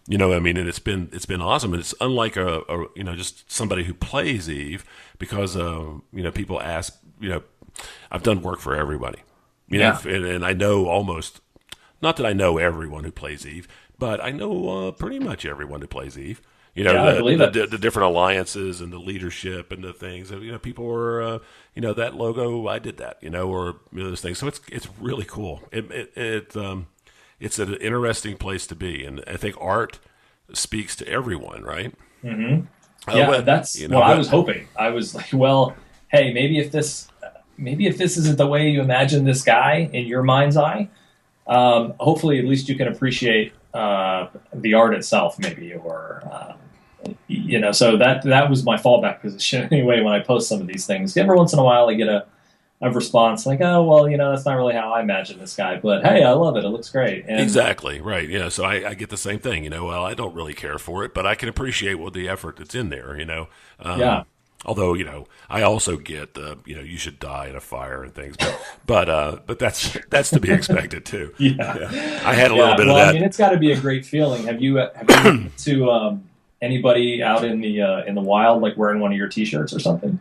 C: And it's been awesome. And it's unlike just somebody who plays Eve, because people ask. I've done work for everybody. And I know almost, not that I know everyone who plays Eve, but I know pretty much everyone who plays Eve. The different alliances and the leadership and the things. People were, that logo, I did that. Or those things. So it's really cool. It's an interesting place to be, and I think art speaks to everyone, right?
D: Mm-hmm. That's what I was hoping. I was like, well, hey, maybe if this isn't the way you imagine this guy in your mind's eye, hopefully at least you can appreciate the art itself, maybe, or so that was my fallback position anyway. When I post some of these things, every once in a while I get a response like, oh well, that's not really how I imagine this guy, but hey, I love it. It looks great. And
C: exactly right. So I get the same thing. Well, I don't really care for it, but I can appreciate the effort that's in there. Although, I also get you should die in a fire and things, but that's to be expected too. I had a little bit of that. I mean,
D: it's got to be a great feeling. Have you been to anybody out in the wild, like wearing one of your T-shirts or something?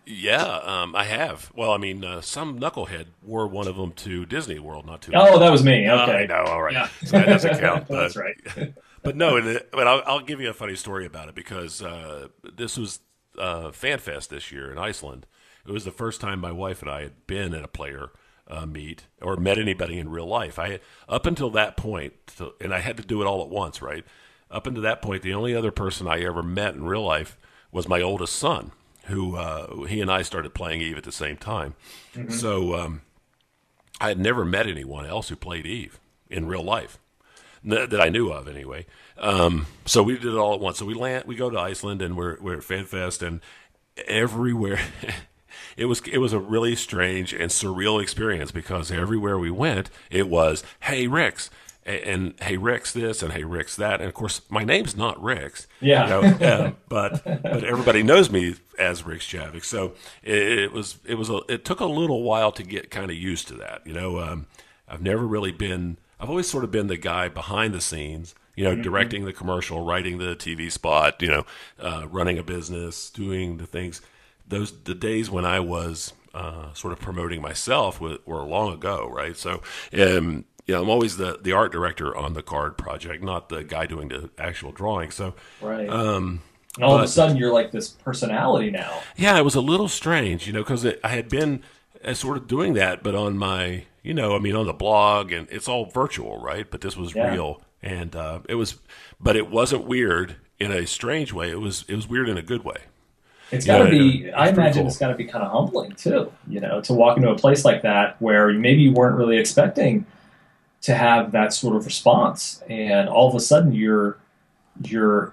C: Yeah, I have. Well, I mean, some knucklehead wore one of them to Disney World not too.
D: Oh, that was me. Okay,
C: I know. All right, so that doesn't count. But,
D: that's right.
C: But no, but I'll give you a funny story about it, because this was FanFest this year in Iceland. It was the first time my wife and I had been at a player meet or met anybody in real life. Up until that point, and I had to do it all at once, right? Up until that point, the only other person I ever met in real life was my oldest son, who he and I started playing Eve at the same time. Mm-hmm. So I had never met anyone else who played Eve in real life that I knew of, anyway. So we did it all at once. So we go to Iceland, and we're at FanFest, and everywhere it was a really strange and surreal experience, because everywhere we went, it was, hey Rixx, and hey Rixx this, and hey Rixx that, and of course my name's not Rixx, but everybody knows me as Rixx Javix. So it took a little while to get kind of used to that. I've always sort of been the guy behind the scenes, mm-hmm. directing the commercial, writing the TV spot, running a business, doing the things. The days when I was sort of promoting myself were long ago, right? So, I'm always the art director on the card project, not the guy doing the actual drawing. So,
D: right. And all of a sudden, you're like this personality now.
C: Yeah, it was a little strange, because I had been sort of doing that, but on my, on the blog, and it's all virtual, right? But this was real, and but it wasn't weird in a strange way. It was weird in a good way.
D: It's got to be. I imagine it's got to be kind of humbling too. To walk into a place like that where maybe you weren't really expecting to have that sort of response, and all of a sudden you're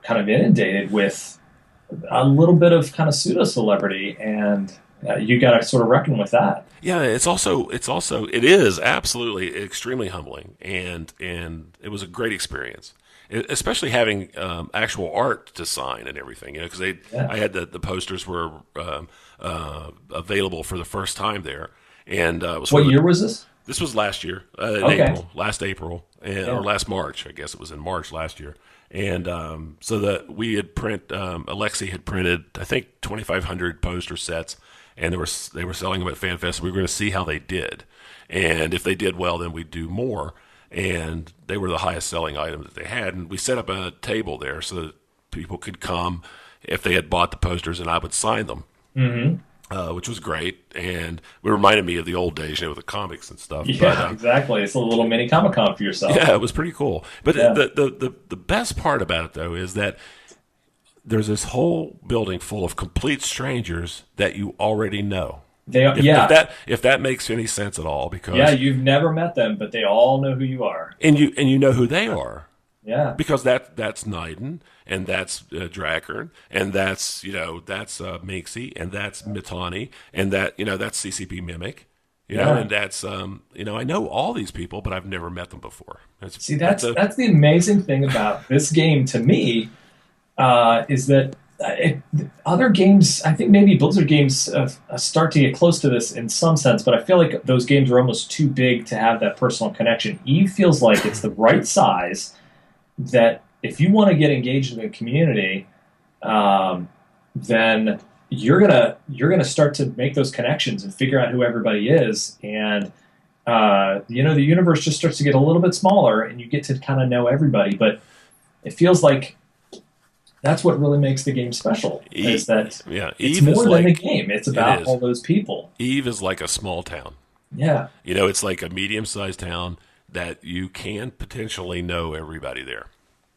D: kind of inundated with a little bit of kind of pseudo celebrity, and you got to sort of reckon with that.
C: Yeah, it is absolutely extremely humbling, and it was a great experience, especially having actual art to sign and everything. Because I had the posters were available for the first time there, and it was
D: What year was this?
C: This was last year, last April, or last March. I guess it was in March last year. And so that we had Alexi had printed, I think, 2,500 poster sets, and they were selling them at FanFest. We were going to see how they did, and if they did well, then we'd do more. And they were the highest selling item that they had, and we set up a table there so that people could come if they had bought the posters, and I would sign them. Mm-hmm. Which was great, and it reminded me of the old days, with the comics and stuff.
D: Yeah,
C: but,
D: exactly. It's a little mini Comic-Con for yourself.
C: Yeah, it was pretty cool. But the best part about it, though, is that there's this whole building full of complete strangers that you already know. If that makes any sense at all, because
D: you've never met them, but they all know who you are,
C: and you know who they are.
D: Yeah,
C: because that's Naiden, and that's Drakern, and that's Minxie, and that's Mitani, and that's CCP Mimic, and that's I know all these people, but I've never met them before.
D: That's the amazing thing about this game to me, is that other games, I think maybe Blizzard games start to get close to this in some sense, but I feel like those games are almost too big to have that personal connection. Eve feels like it's the right size, that if you want to get engaged in the community, then you're gonna start to make those connections and figure out who everybody is, and the universe just starts to get a little bit smaller, and you get to kind of know everybody. But it feels like that's what really makes the game special. Is that it's more than a game; it's about all those people.
C: Eve is like a small town.
D: Yeah,
C: it's like a medium-sized town that you can potentially know everybody there.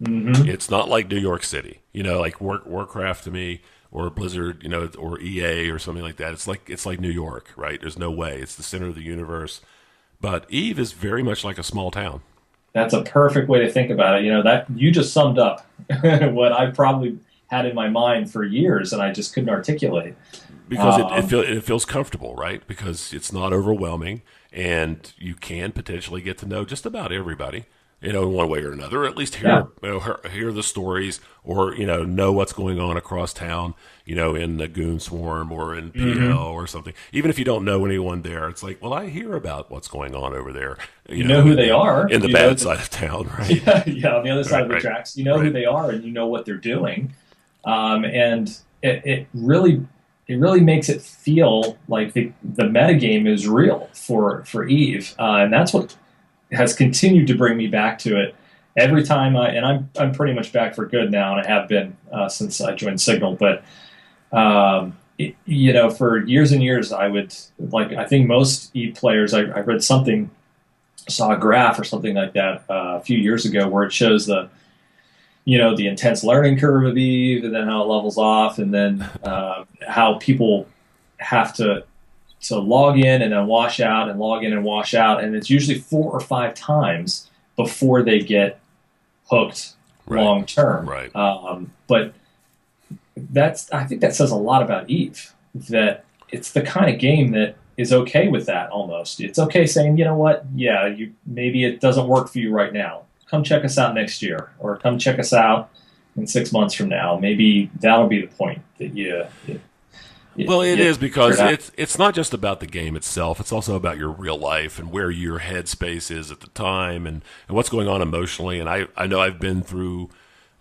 C: Mm-hmm. It's not like New York City, like Warcraft to me, or Blizzard, or EA or something like that. It's like New York, right? There's no way. It's the center of the universe. But Eve is very much like a small town.
D: That's a perfect way to think about it. That you just summed up what I probably had in my mind for years, and I just couldn't articulate.
C: Because it feels comfortable, right? Because it's not overwhelming, and you can potentially get to know just about everybody, in one way or another, or at least hear the stories, or know what's going on across town, in the Goon Swarm or in PL or something. Even if you don't know anyone there, it's like, well, I hear about what's going on over there.
D: You know who they are
C: in the bad side of town, right?
D: Yeah, on the other side of the tracks, you know who they are, and you know what they're doing, and it really makes it feel like the metagame is real for Eve, and that's what has continued to bring me back to it every time. I'm pretty much back for good now, and I have been since I joined Signal. But for years and years, I think most Eve players, I read something, saw a graph or something like that a few years ago, where it shows the intense learning curve of Eve, and then how it levels off, and then how people have to log in and then wash out, and log in and wash out, and it's usually 4 or 5 times before they get hooked long term. Right. But I think that says a lot about Eve, that it's the kind of game that is okay with that almost. It's okay saying, you know what, maybe it doesn't work for you right now. Come check us out next year, or come check us out in 6 months from now. Maybe that'll be the point that
C: well, it is, because it's not just about the game itself. It's also about your real life and where your headspace is at the time, and what's going on emotionally. And I know I've been through,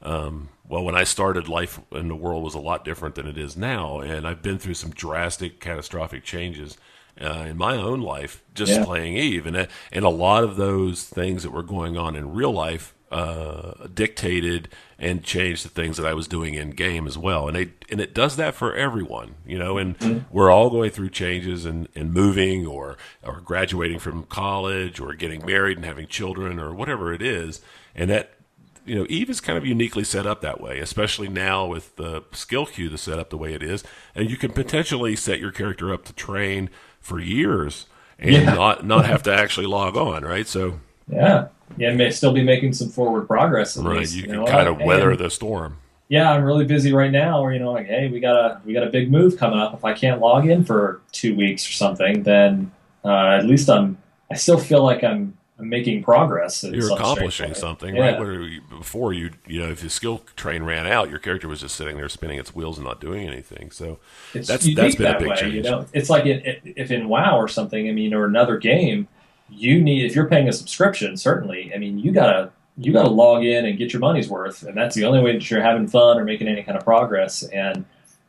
C: when I started, life in the world was a lot different than it is now, and I've been through some drastic, catastrophic changes in my own life just playing Eve, and a lot of those things that were going on in real life dictated and changed the things that I was doing in game as well, and it does that for everyone, and we're all going through changes and moving, or graduating from college, or getting married and having children, or whatever it is, and that Eve is kind of uniquely set up that way, especially now with the skill queue that's set up the way it is, and you can potentially set your character up to train for years and not have to actually log on, right? So
D: Yeah, yeah, may still be making some forward progress at
C: Right.
D: least.
C: You
D: You
C: can
D: know
C: kind
D: what?
C: of
D: Hey,
C: weather the storm.
D: yeah, I'm really busy right now. Or like, hey, we got a big move coming up. If I can't log in for 2 weeks or something, then at least I still feel like I'm making progress in
C: You're
D: some strange
C: accomplishing
D: way.
C: something, right?
D: Yeah,
C: Where before if the skill train ran out, your character was just sitting there spinning its wheels and not doing anything. So
D: it's
C: that's
D: unique
C: been a
D: that
C: big
D: way.
C: change.
D: It's like if in WoW or something, I mean, or another game, you need if you're paying a subscription, certainly. I mean, you gotta log in and get your money's worth, and that's the only way that you're having fun or making any kind of progress. And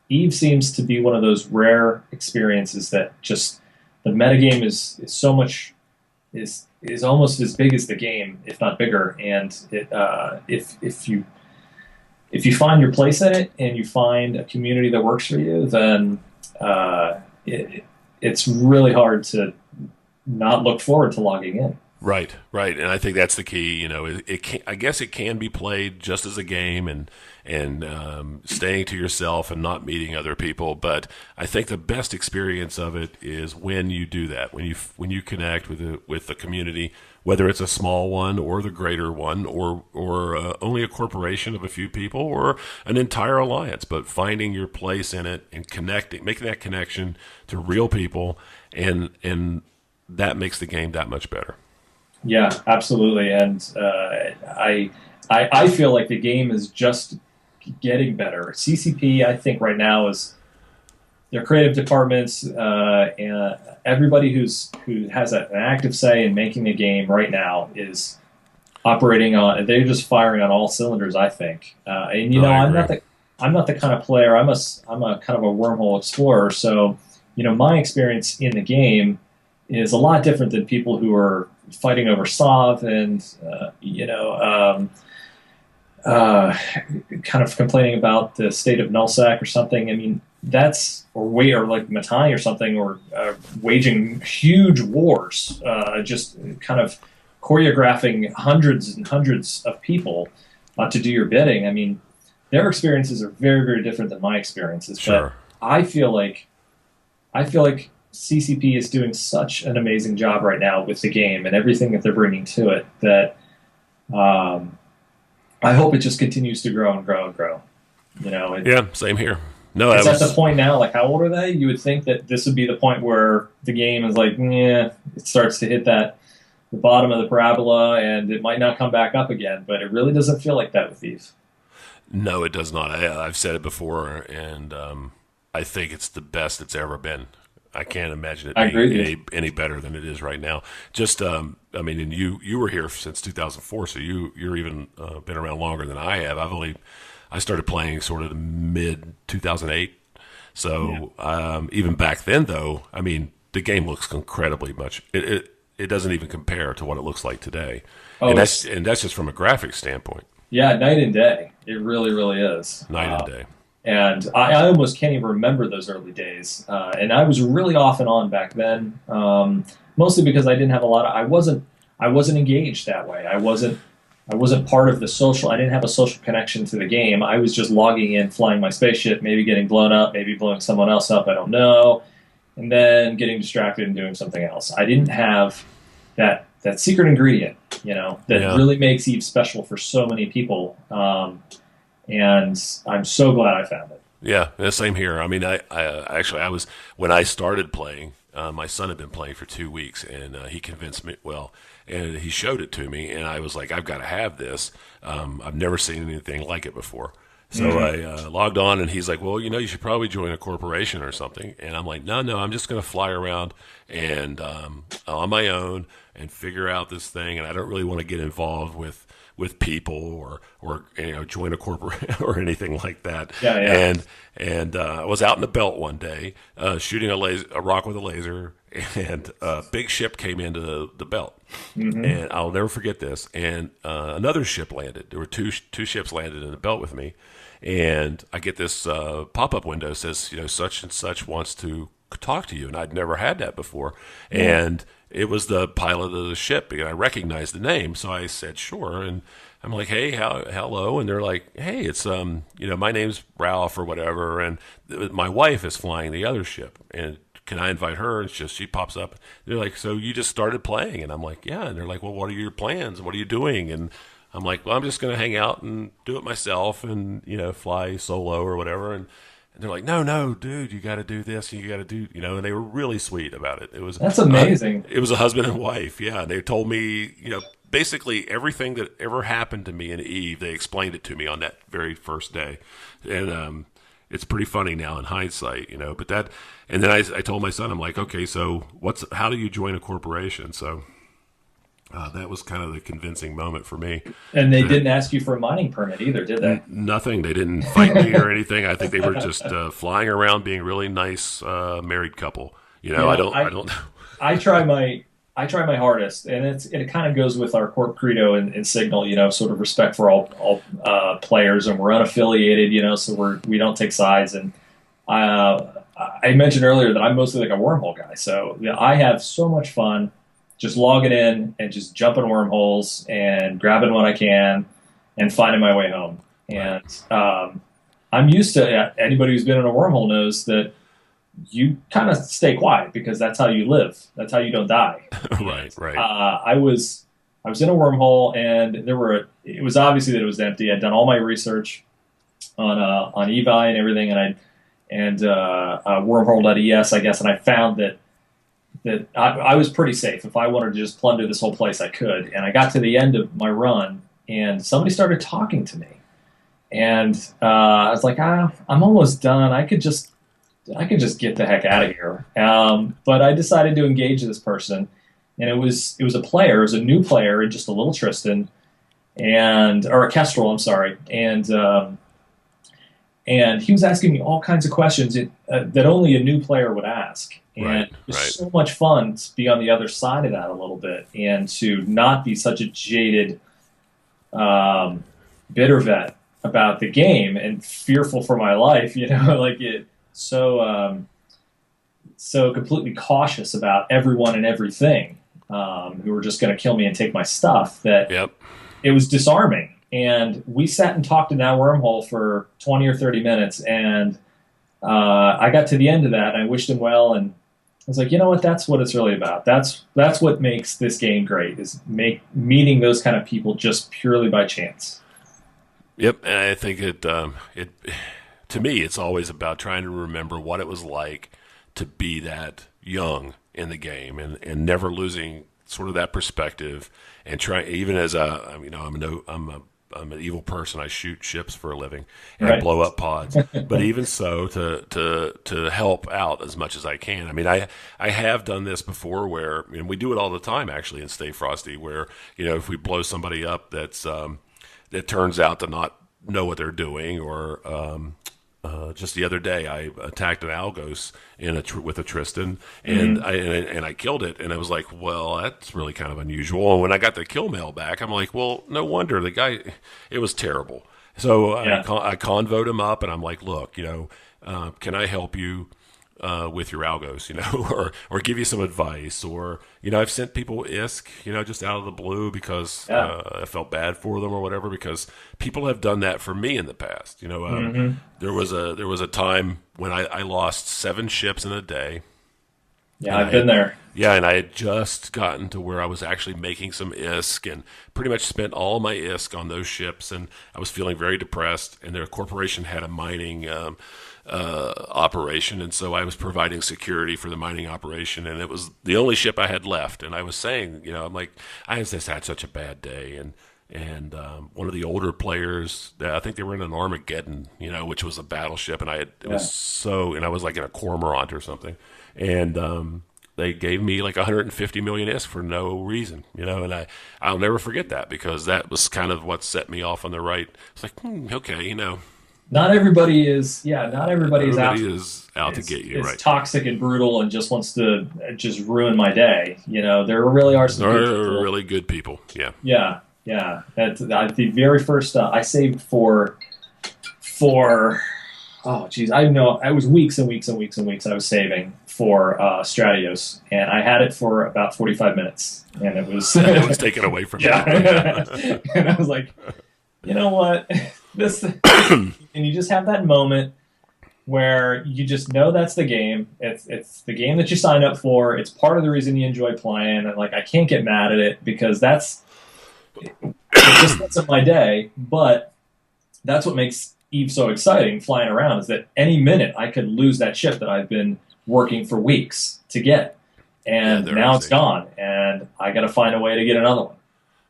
D: Eve seems to be one of those rare experiences that just the metagame is so much is almost as big as the game, if not bigger. And if you find your place in it and you find a community that works for you, then it's really hard to not look forward to logging in.
C: Right, right, and I think that's the key. It can, I guess it can be played just as a game and staying to yourself and not meeting other people. But I think the best experience of it is when you do that, when you connect with the community, whether it's a small one or the greater one, or only a corporation of a few people or an entire alliance. But finding your place in it and connecting, making that connection to real people, and that makes the game that much better.
D: Yeah, absolutely. And I feel like the game is just getting better. CCP, I think right now is their creative departments and everybody who has an active say in making a game right now is operating on. They're just firing on all cylinders, I think. And
C: No, I agree.
D: I'm not the kind of player. I'm a kind of a wormhole explorer. So my experience in the game is a lot different than people who are fighting over Sov and kind of complaining about the state of nullsec or something. I mean, or like Matai or something, or waging huge wars, just kind of choreographing hundreds and hundreds of people to do your bidding. I mean, their experiences are very, very different than my experiences.
C: Sure.
D: But I feel like CCP is doing such an amazing job right now with the game and everything that they're bringing to it that I hope it just continues to grow and grow and grow.
C: Yeah, same here. No,
D: It's at the point now, like how old are they? You would think that this would be the point where the game is like, yeah, it starts to hit the bottom of the parabola and it might not come back up again, but it really doesn't feel like that with Eve.
C: no, it does not. I've said it before, and I think it's the best it's ever been. I can't imagine it
D: I agree
C: being
D: with you.
C: any better than it is right now. Just, I mean, and you were here since 2004, so you're even been around longer than I have. I started playing sort of mid 2008. So even back then, though, I mean, the game looks incredibly much. It doesn't even compare to what it looks like today,
D: Oh,
C: and
D: it's,
C: that's just from a graphics standpoint,
D: yeah, night and day. It really, really is.
C: night and day.
D: And I almost can't even remember those early days. And I was really off and on back then, mostly because I didn't have I wasn't engaged that way. I wasn't part of the social. I didn't have a social connection to the game. I was just logging in, flying my spaceship, maybe getting blown up, maybe blowing someone else up. I don't know, and then getting distracted and doing something else. I didn't have that secret ingredient, that
C: Yeah.
D: really makes Eve special for so many people. And I'm so glad I found it.
C: Yeah, same here. I mean, I was when I started playing. My son had been playing for 2 weeks, and he convinced me. Well, and he showed it to me, and I was like, "I've got to have this. I've never seen anything like it before." So I logged on, and he's like, "Well, you should probably join a corporation or something." And I'm like, "No, I'm just going to fly around and on my own and figure out this thing, and I don't really want to get involved with people or join a corporate or anything like that."
D: Yeah, yeah.
C: And I was out in the belt one day shooting a rock with a laser, and a big ship came into the belt, and I'll never forget this. And another ship landed. There were two ships landed in the belt with me, and I get this pop-up window says such and such wants to talk to you, and I'd never had that before, and it was the pilot of the ship, and I recognized the name, so I said sure, and I'm like, "Hey, hello," and they're like, "Hey, it's my name's Ralph or whatever, and my wife is flying the other ship," and can I invite her? And she pops up. They're like, so you just started playing? And I'm like, yeah. And they're like, well, what are your plans? What are you doing? And I'm like, well, I'm just going to hang out and do it myself and, fly solo or whatever. And they're like, no, dude, you got to do this. And you got to do, and they were really sweet about it.
D: That's amazing.
C: It was a husband and wife. Yeah. And they told me, basically everything that ever happened to me and Eve, they explained it to me on that very first day. And, it's pretty funny now in hindsight, but and then I told my son, I'm like, okay, so how do you join a corporation? So, that was kind of the convincing moment for me.
D: And they didn't ask you for a mining permit either, did they?
C: Nothing. They didn't fight me or anything. I think they were just flying around, being really nice married couple. I don't know.
D: I try my hardest, and it kind of goes with our corp credo and signal, sort of respect for all players, and we're unaffiliated, so we don't take sides. And I mentioned earlier that I'm mostly like a wormhole guy, so I have so much fun just logging in and just jumping wormholes and grabbing what I can and finding my way home. And I'm used to anybody who's been in a wormhole knows that you kind of stay quiet because that's how you live. That's how you don't die.
C: Right.
D: I was in a wormhole, and it was obviously that it was empty. I'd done all my research on eVi and everything, and wormhole.es, I guess, and I found that I was pretty safe. If I wanted to just plunder this whole place, I could. And I got to the end of my run, and somebody started talking to me, and I was like, I'm almost done. I could just get the heck out of here. But I decided to engage this person, and it was a player. It was a new player, just a little Tristan, or a Kestrel, I'm sorry. And he was asking me all kinds of questions that only a new player would ask. And it was so much fun to be on the other side of that a little bit, and to not be such a jaded, bitter vet about the game and fearful for my life, so completely cautious about everyone and everything who were just going to kill me and take my stuff that It was disarming. And we sat and talked in that wormhole for 20 or 30 minutes, and I got to the end of that, and I wished him well, and I was like, you know what, that's what it's really about. That's what makes this game great, is meeting those kind of people just purely by chance.
C: Yep, and I think it to me, it's always about trying to remember what it was like to be that young in the game, and never losing sort of that perspective, and try, even as I'm an evil person. I shoot ships for a living and I blow up pods. But even so, to help out as much as I can. I mean, I have done this before, where, and we do it all the time actually in Stay Frosty, where if we blow somebody up that turns out to not know what they're doing, or just the other day, I attacked an Algos with a Tristan, and I killed it, and I was like, well, that's really kind of unusual. And when I got the kill mail back, I'm like, well, no wonder the guy, it was terrible. So I convoed him up, and I'm like, look, can I help you with your Algos, or give you some advice, or I've sent people ISK, just out of the blue because I felt bad for them or whatever, because people have done that for me in the past. There was a time when I lost 7 ships in a day.
D: Yeah, I've been there.
C: Yeah, and I had just gotten to where I was actually making some ISK, and pretty much spent all my ISK on those ships, and I was feeling very depressed, and their corporation had a mining operation, and so I was providing security for the mining operation, and it was the only ship I had left. And I was saying, I'm like, I just had such a bad day, and one of the older players, I think they were in an Armageddon, which was a battleship, and I was like in a cormorant or something, and they gave me like 150 million ISK for no reason, and I'll never forget that, because that was kind of what set me off on the right. It's like, okay,
D: Not everybody is out
C: to get you, right?
D: Toxic and brutal and just wants to just ruin my day. There really are some
C: really good people. Yeah.
D: Yeah. At the very first, I saved for I was weeks and weeks and weeks and weeks I was saving for Stratios, and I had it for about 45 minutes, and it was
C: it was taken away from me.
D: And I was like, you know what? This and you just have that moment where you just know that's the game. It's the game that you signed up for. It's part of the reason you enjoy playing, and like I can't get mad at it because it just isn't my day. But that's what makes Eve so exciting flying around, is that any minute I could lose that ship that I've been working for weeks to get, and now it's gone, and I got to find a way to get another one.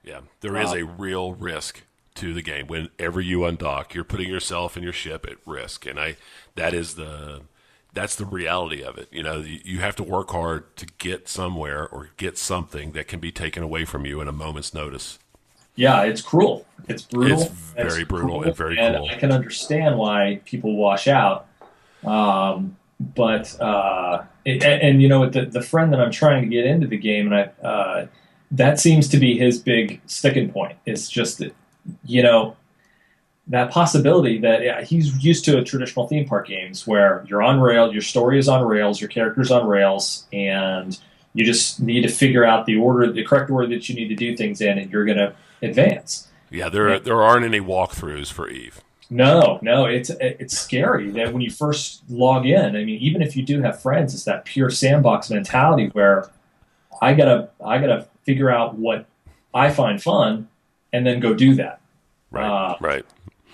C: Yeah, there is a real risk to the game. Whenever you undock, you're putting yourself and your ship at risk, and that's the reality of it. You know, you have to work hard to get somewhere or get something that can be taken away from you in a moment's notice.
D: Yeah, it's cruel. It's brutal.
C: It's very brutal and very
D: and
C: cool.
D: I can understand why people wash out. But you know, the friend that I'm trying to get into the game, and that seems to be his big sticking point. It's just that, you know, that possibility that he's used to traditional theme park games where you're on rails, your story is on rails, your character's on rails, and you just need to figure out the correct order that you need to do things in, and you're going to advance.
C: Yeah, there aren't any walkthroughs for Eve.
D: No, it's scary that when you first log in. I mean, even if you do have friends, it's that pure sandbox mentality where I gotta figure out what I find fun and then go do that.
C: Right.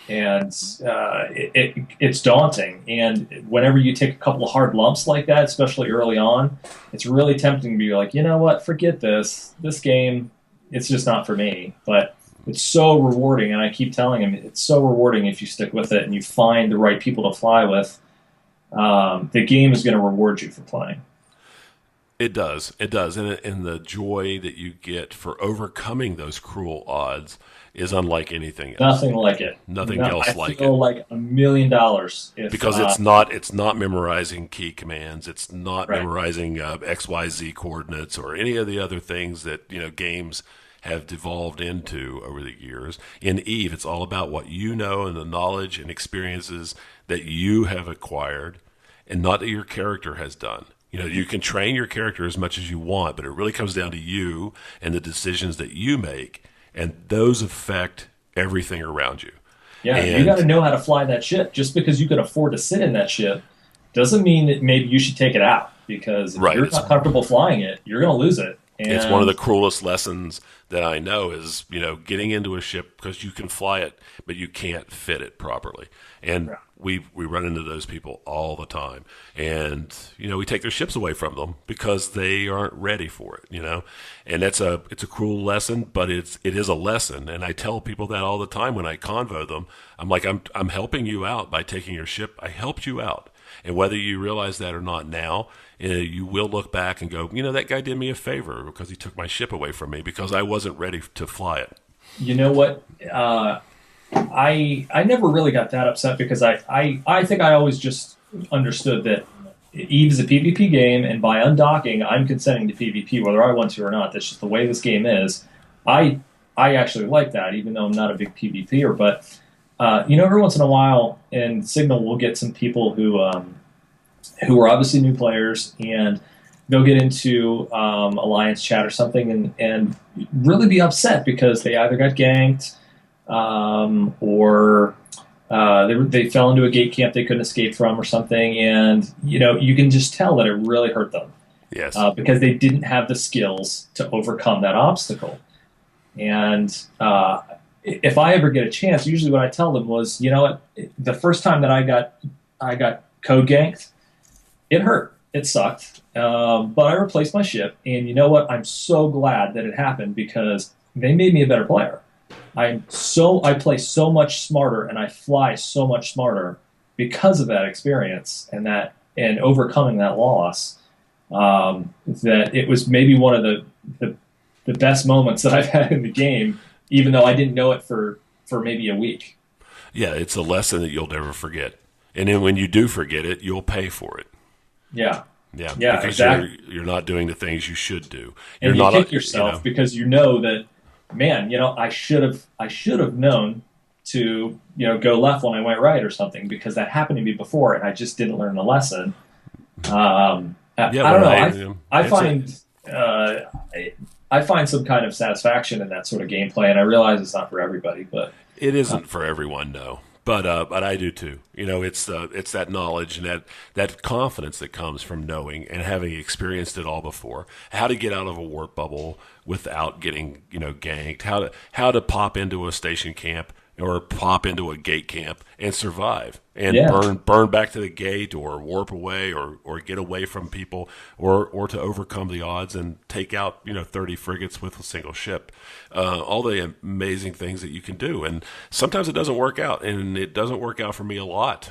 D: And it's daunting. And whenever you take a couple of hard lumps like that, especially early on, it's really tempting to be like, you know what, forget this game. It's just not for me. But it's so rewarding, and I keep telling him it's so rewarding if you stick with it and you find the right people to fly with. The game is going to reward you for playing.
C: It does, and the joy that you get for overcoming those cruel odds is unlike anything else.
D: Nothing like it.
C: Nothing else like it.
D: I feel like $1 million
C: because it's not memorizing key commands. It's not memorizing XYZ coordinates or any of the other things that games have devolved into over the years. In Eve, it's all about what you know and the knowledge and experiences that you have acquired, and not that your character has done. You can train your character as much as you want, but it really comes down to you and the decisions that you make, and those affect everything around you.
D: Yeah, you got to know how to fly that ship. Just because you can afford to sit in that ship doesn't mean that maybe you should take it out, because if you're not comfortable flying it, you're going to lose it. And
C: it's one of the cruelest lessons that I know is, getting into a ship because you can fly it, but you can't fit it properly. And we run into those people all the time. And, we take their ships away from them because they aren't ready for it, And it's a cruel lesson, but it is a lesson. And I tell people that all the time when I convo them. I'm like, I'm helping you out by taking your ship. I helped you out. And whether you realize that or not now, you will look back and go, that guy did me a favor because he took my ship away from me because I wasn't ready to fly it.
D: You know what? I never really got that upset because I think I always just understood that Eve is a PvP game, and by undocking, I'm consenting to PvP whether I want to or not. That's just the way this game is. I actually like that, even though I'm not a big PvPer. But every once in a while in Signal, we'll get some people who are obviously new players, and they'll get into Alliance chat or something and really be upset because they either got ganked or they fell into a gate camp they couldn't escape from or something, and you can just tell that it really hurt them.
C: Yes.
D: Because they didn't have the skills to overcome that obstacle. And if I ever get a chance, usually what I tell them was, the first time that I got code ganked, it hurt. It sucked. But I replaced my ship, and you know what? I'm so glad that it happened because they made me a better player. I play so much smarter, and I fly so much smarter because of that experience and overcoming that loss. That it was maybe one of the best moments that I've had in the game, even though I didn't know it for maybe a week.
C: Yeah, it's a lesson that you'll never forget. And then when you do forget it, you'll pay for it.
D: Yeah,
C: because
D: exactly.
C: You're not doing the things you should do.
D: And you kick yourself because you know that, man, I should have known to go left when I went right or something, because that happened to me before and I just didn't learn the lesson. I don't know. I find some kind of satisfaction in that sort of gameplay, and I realize it's not for everybody, but
C: it isn't for everyone, no. But I do too. It's that knowledge and that confidence that comes from knowing and having experienced it all before. How to get out of a warp bubble without getting ganked. How to pop into a station camp or pop into a gate camp and survive and burn back to the gate or warp away or get away from people or to overcome the odds and take out 30 frigates with a single ship. All the amazing things that you can do, and sometimes it doesn't work out, and it doesn't work out for me a lot.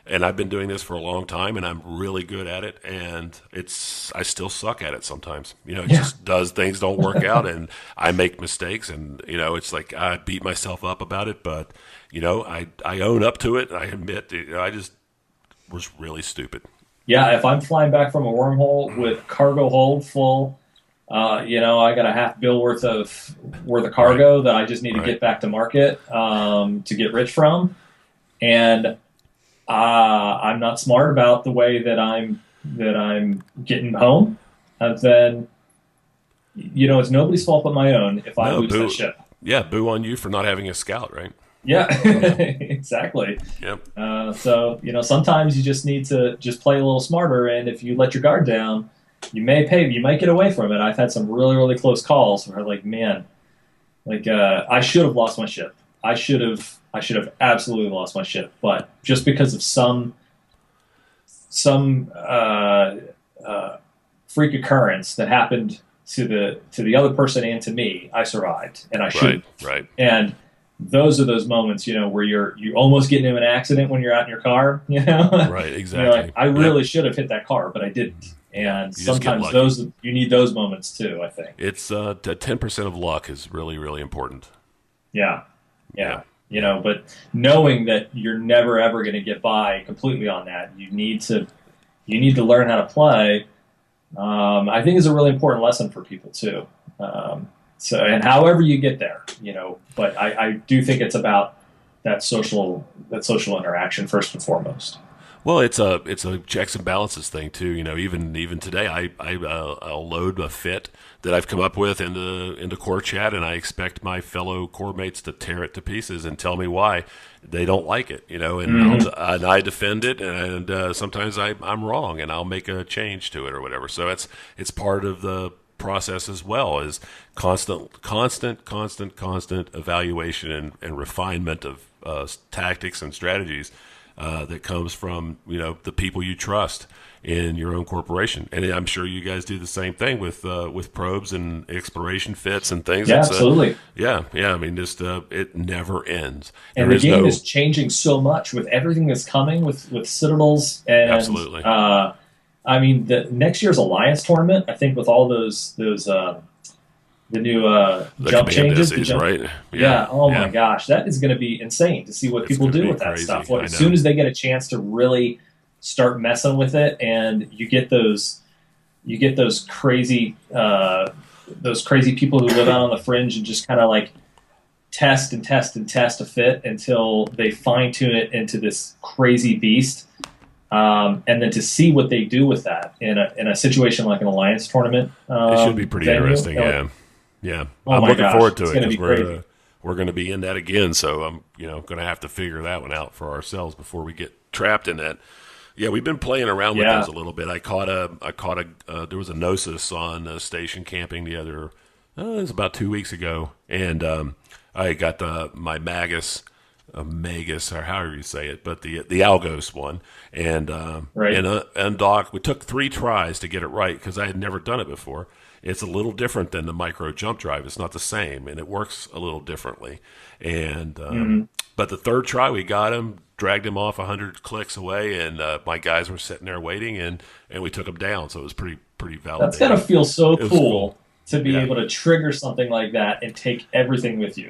C: And I've been doing this for a long time, and I'm really good at it. And I still suck at it sometimes. It just does. Things don't work out, and I make mistakes. And it's like I beat myself up about it, but I own up to it. And I admit, I just was really stupid.
D: Yeah, if I'm flying back from a wormhole with cargo hold full, I got a half bill worth of cargo that I just need to get back to market to get rich from, and I'm not smart about the way that I'm getting home, and then it's nobody's fault but my own if I lose that ship.
C: Yeah, boo on you for not having a scout, right?
D: Yeah, exactly.
C: Yep.
D: So sometimes you just need to just play a little smarter, and if you let your guard down, you might get away from it. I've had some really, really close calls where I should have lost my ship. I should have absolutely lost my ship, but just because of some freak occurrence that happened to the other person and to me, I survived, and I should.
C: Right.
D: And those are those moments, where you almost get into an accident when you're out in your car,
C: Right, exactly.
D: I really should have hit that car, but I didn't. And sometimes you need those moments too, I think.
C: It's 10% of luck is really, really important.
D: Yeah. But knowing that you're never ever going to get by completely on that, you need to learn how to play. I think is a really important lesson for people too. And however you get there, but I do think it's about that social interaction first and foremost.
C: Well, it's a checks and balances thing too. Even today, I'll load a fit that I've come up with into core chat, and I expect my fellow core mates to tear it to pieces and tell me why they don't like it. And I defend it, and sometimes I'm wrong, and I'll make a change to it or whatever. So it's part of the process as well as constant evaluation and refinement of tactics and strategies that comes from the people you trust in your own corporation. And I'm sure you guys do the same thing with probes and exploration fits and things.
D: Yeah, absolutely.
C: Yeah. I mean, just it never ends.
D: And the game is changing so much with everything that's coming with Citadels and
C: absolutely.
D: I mean, the next year's Alliance tournament, I think with all those the new jump changes,
C: right?
D: Yeah. Oh my gosh, that is going to be insane to see what people do with that stuff. As soon as they get a chance to really start messing with it, and you get those crazy people who live out on the fringe and just kind of like test a fit until they fine tune it into this crazy beast. And then to see what they do with that in a situation like an Alliance tournament,
C: it should be pretty interesting. Yeah.
D: Oh
C: I'm looking forward to it
D: because
C: we're going to be in that again. So I'm going to have to figure that one out for ourselves before we get trapped in that. Yeah, we've been playing around with those a little bit. I caught there was a Gnosis on station camping it was about 2 weeks ago, and I got my Magus. Magus, or however you say it, but the Algos one, and Doc, we took 3 tries to get it right because I had never done it before. It's a little different than the micro jump drive. It's not the same, and it works a little differently. And but the 3rd try, we got him, dragged him off 100 clicks away, and my guys were sitting there waiting, and we took him down. So it was pretty validating. That's
D: gotta feel so cool. To be able to trigger something like that and take everything with you.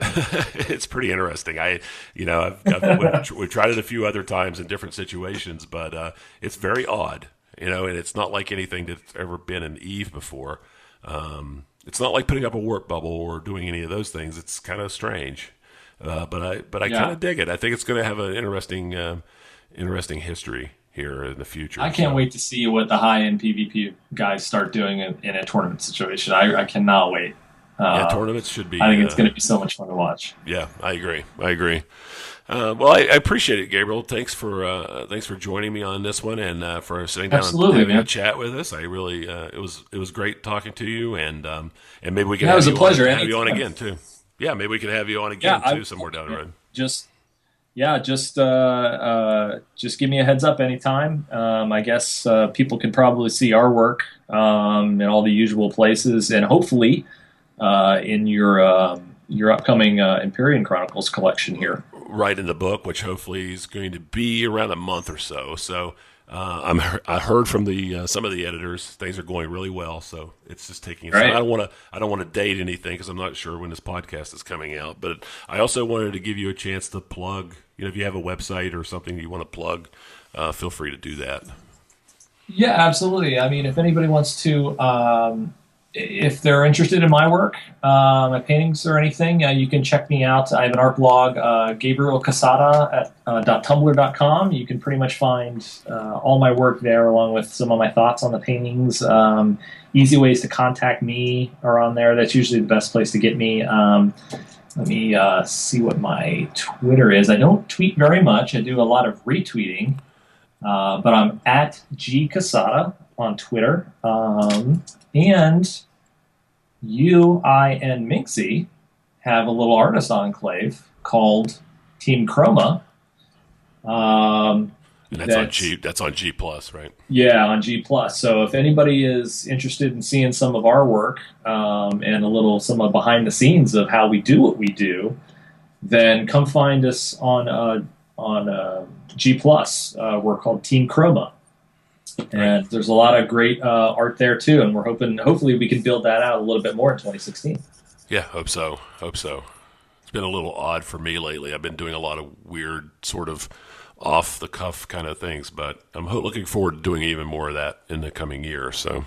C: It's pretty interesting. We've tried it a few other times in different situations, but it's very odd, and it's not like anything that's ever been in Eve before. It's not like putting up a warp bubble or doing any of those things. It's kind of strange, but I kind of dig it. I think it's going to have an interesting history here in the future.
D: I can't wait to see what the high-end PvP guys start doing in a tournament situation. I cannot wait.
C: Tournaments should be...
D: I think it's going to be so much fun to watch.
C: Yeah, I agree. Well, I appreciate it, Gabriel. Thanks for joining me on this one and for sitting down
D: Absolutely,
C: and having
D: man.
C: a chat with us. I really it was great talking to you, and maybe we can
D: That was a pleasure.
C: have you on
D: Anytime.
C: again too. Yeah, maybe we can have you on
D: Yeah,
C: again too somewhere down the road.
D: just yeah, just give me a heads up anytime. I guess people can probably see our work in all the usual places, and hopefully in your upcoming Empyrean Chronicles collection here.
C: Right in the book, which hopefully is going to be around a month or so. So I heard from the some of the editors things are going really well. So it's just taking.
D: Right.
C: I don't want to date anything because I'm not sure when this podcast is coming out. But I also wanted to give you a chance to plug. If you have a website or something you want to plug, feel free to do that.
D: Yeah, absolutely. I mean, if anybody wants to, if they're interested in my work, my paintings or anything, you can check me out. I have an art blog, Gabriel Cassata at .tumblr.com. You can pretty much find all my work there, along with some of my thoughts on the paintings. Easy ways to contact me are on there. That's usually the best place to get me. Let me see what my Twitter is. I don't tweet very much. I do a lot of retweeting. But I'm at G Cassata on Twitter. And you, I, and Minxie have a little artist enclave called Team Chroma.
C: And that's on G Plus, right?
D: Yeah, on G Plus. So if anybody is interested in seeing some of our work and a little some of behind the scenes of how we do what we do, then come find us on G Plus. We're called Team Chroma, and there's a lot of great art there too. And we're hopefully we can build that out a little bit more in 2016.
C: Yeah, hope so. It's been a little odd for me lately. I've been doing a lot of weird sort of off the cuff kind of things, but I'm looking forward to doing even more of that in the coming year. So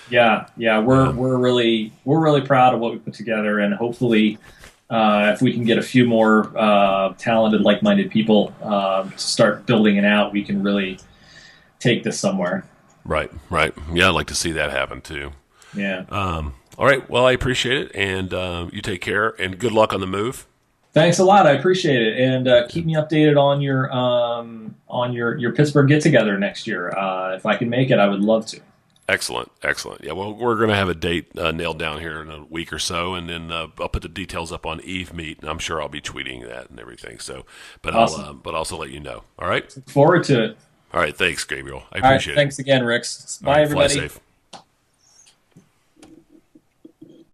D: yeah, we're really proud of what we put together, and hopefully if we can get a few more talented, like-minded people to start building it out, we can really take this somewhere.
C: Right. Yeah, I'd like to see that happen too.
D: Yeah.
C: All right. Well, I appreciate it, and you take care, and good luck on the move.
D: Thanks a lot. I appreciate it, and keep me updated on your Pittsburgh get together next year. If I can make it, I would love to.
C: Excellent. Yeah, well, we're going to have a date nailed down here in a week or so, and then I'll put the details up on Eve Meet, and I'm sure I'll be tweeting that and everything. So, but
D: awesome.
C: I'll also let you know. All right.
D: Look forward to it.
C: All right. Thanks, Gabriel. I
D: All right.
C: appreciate it.
D: Thanks again, Rixx. Bye,
C: All right,
D: everybody.
C: Fly safe.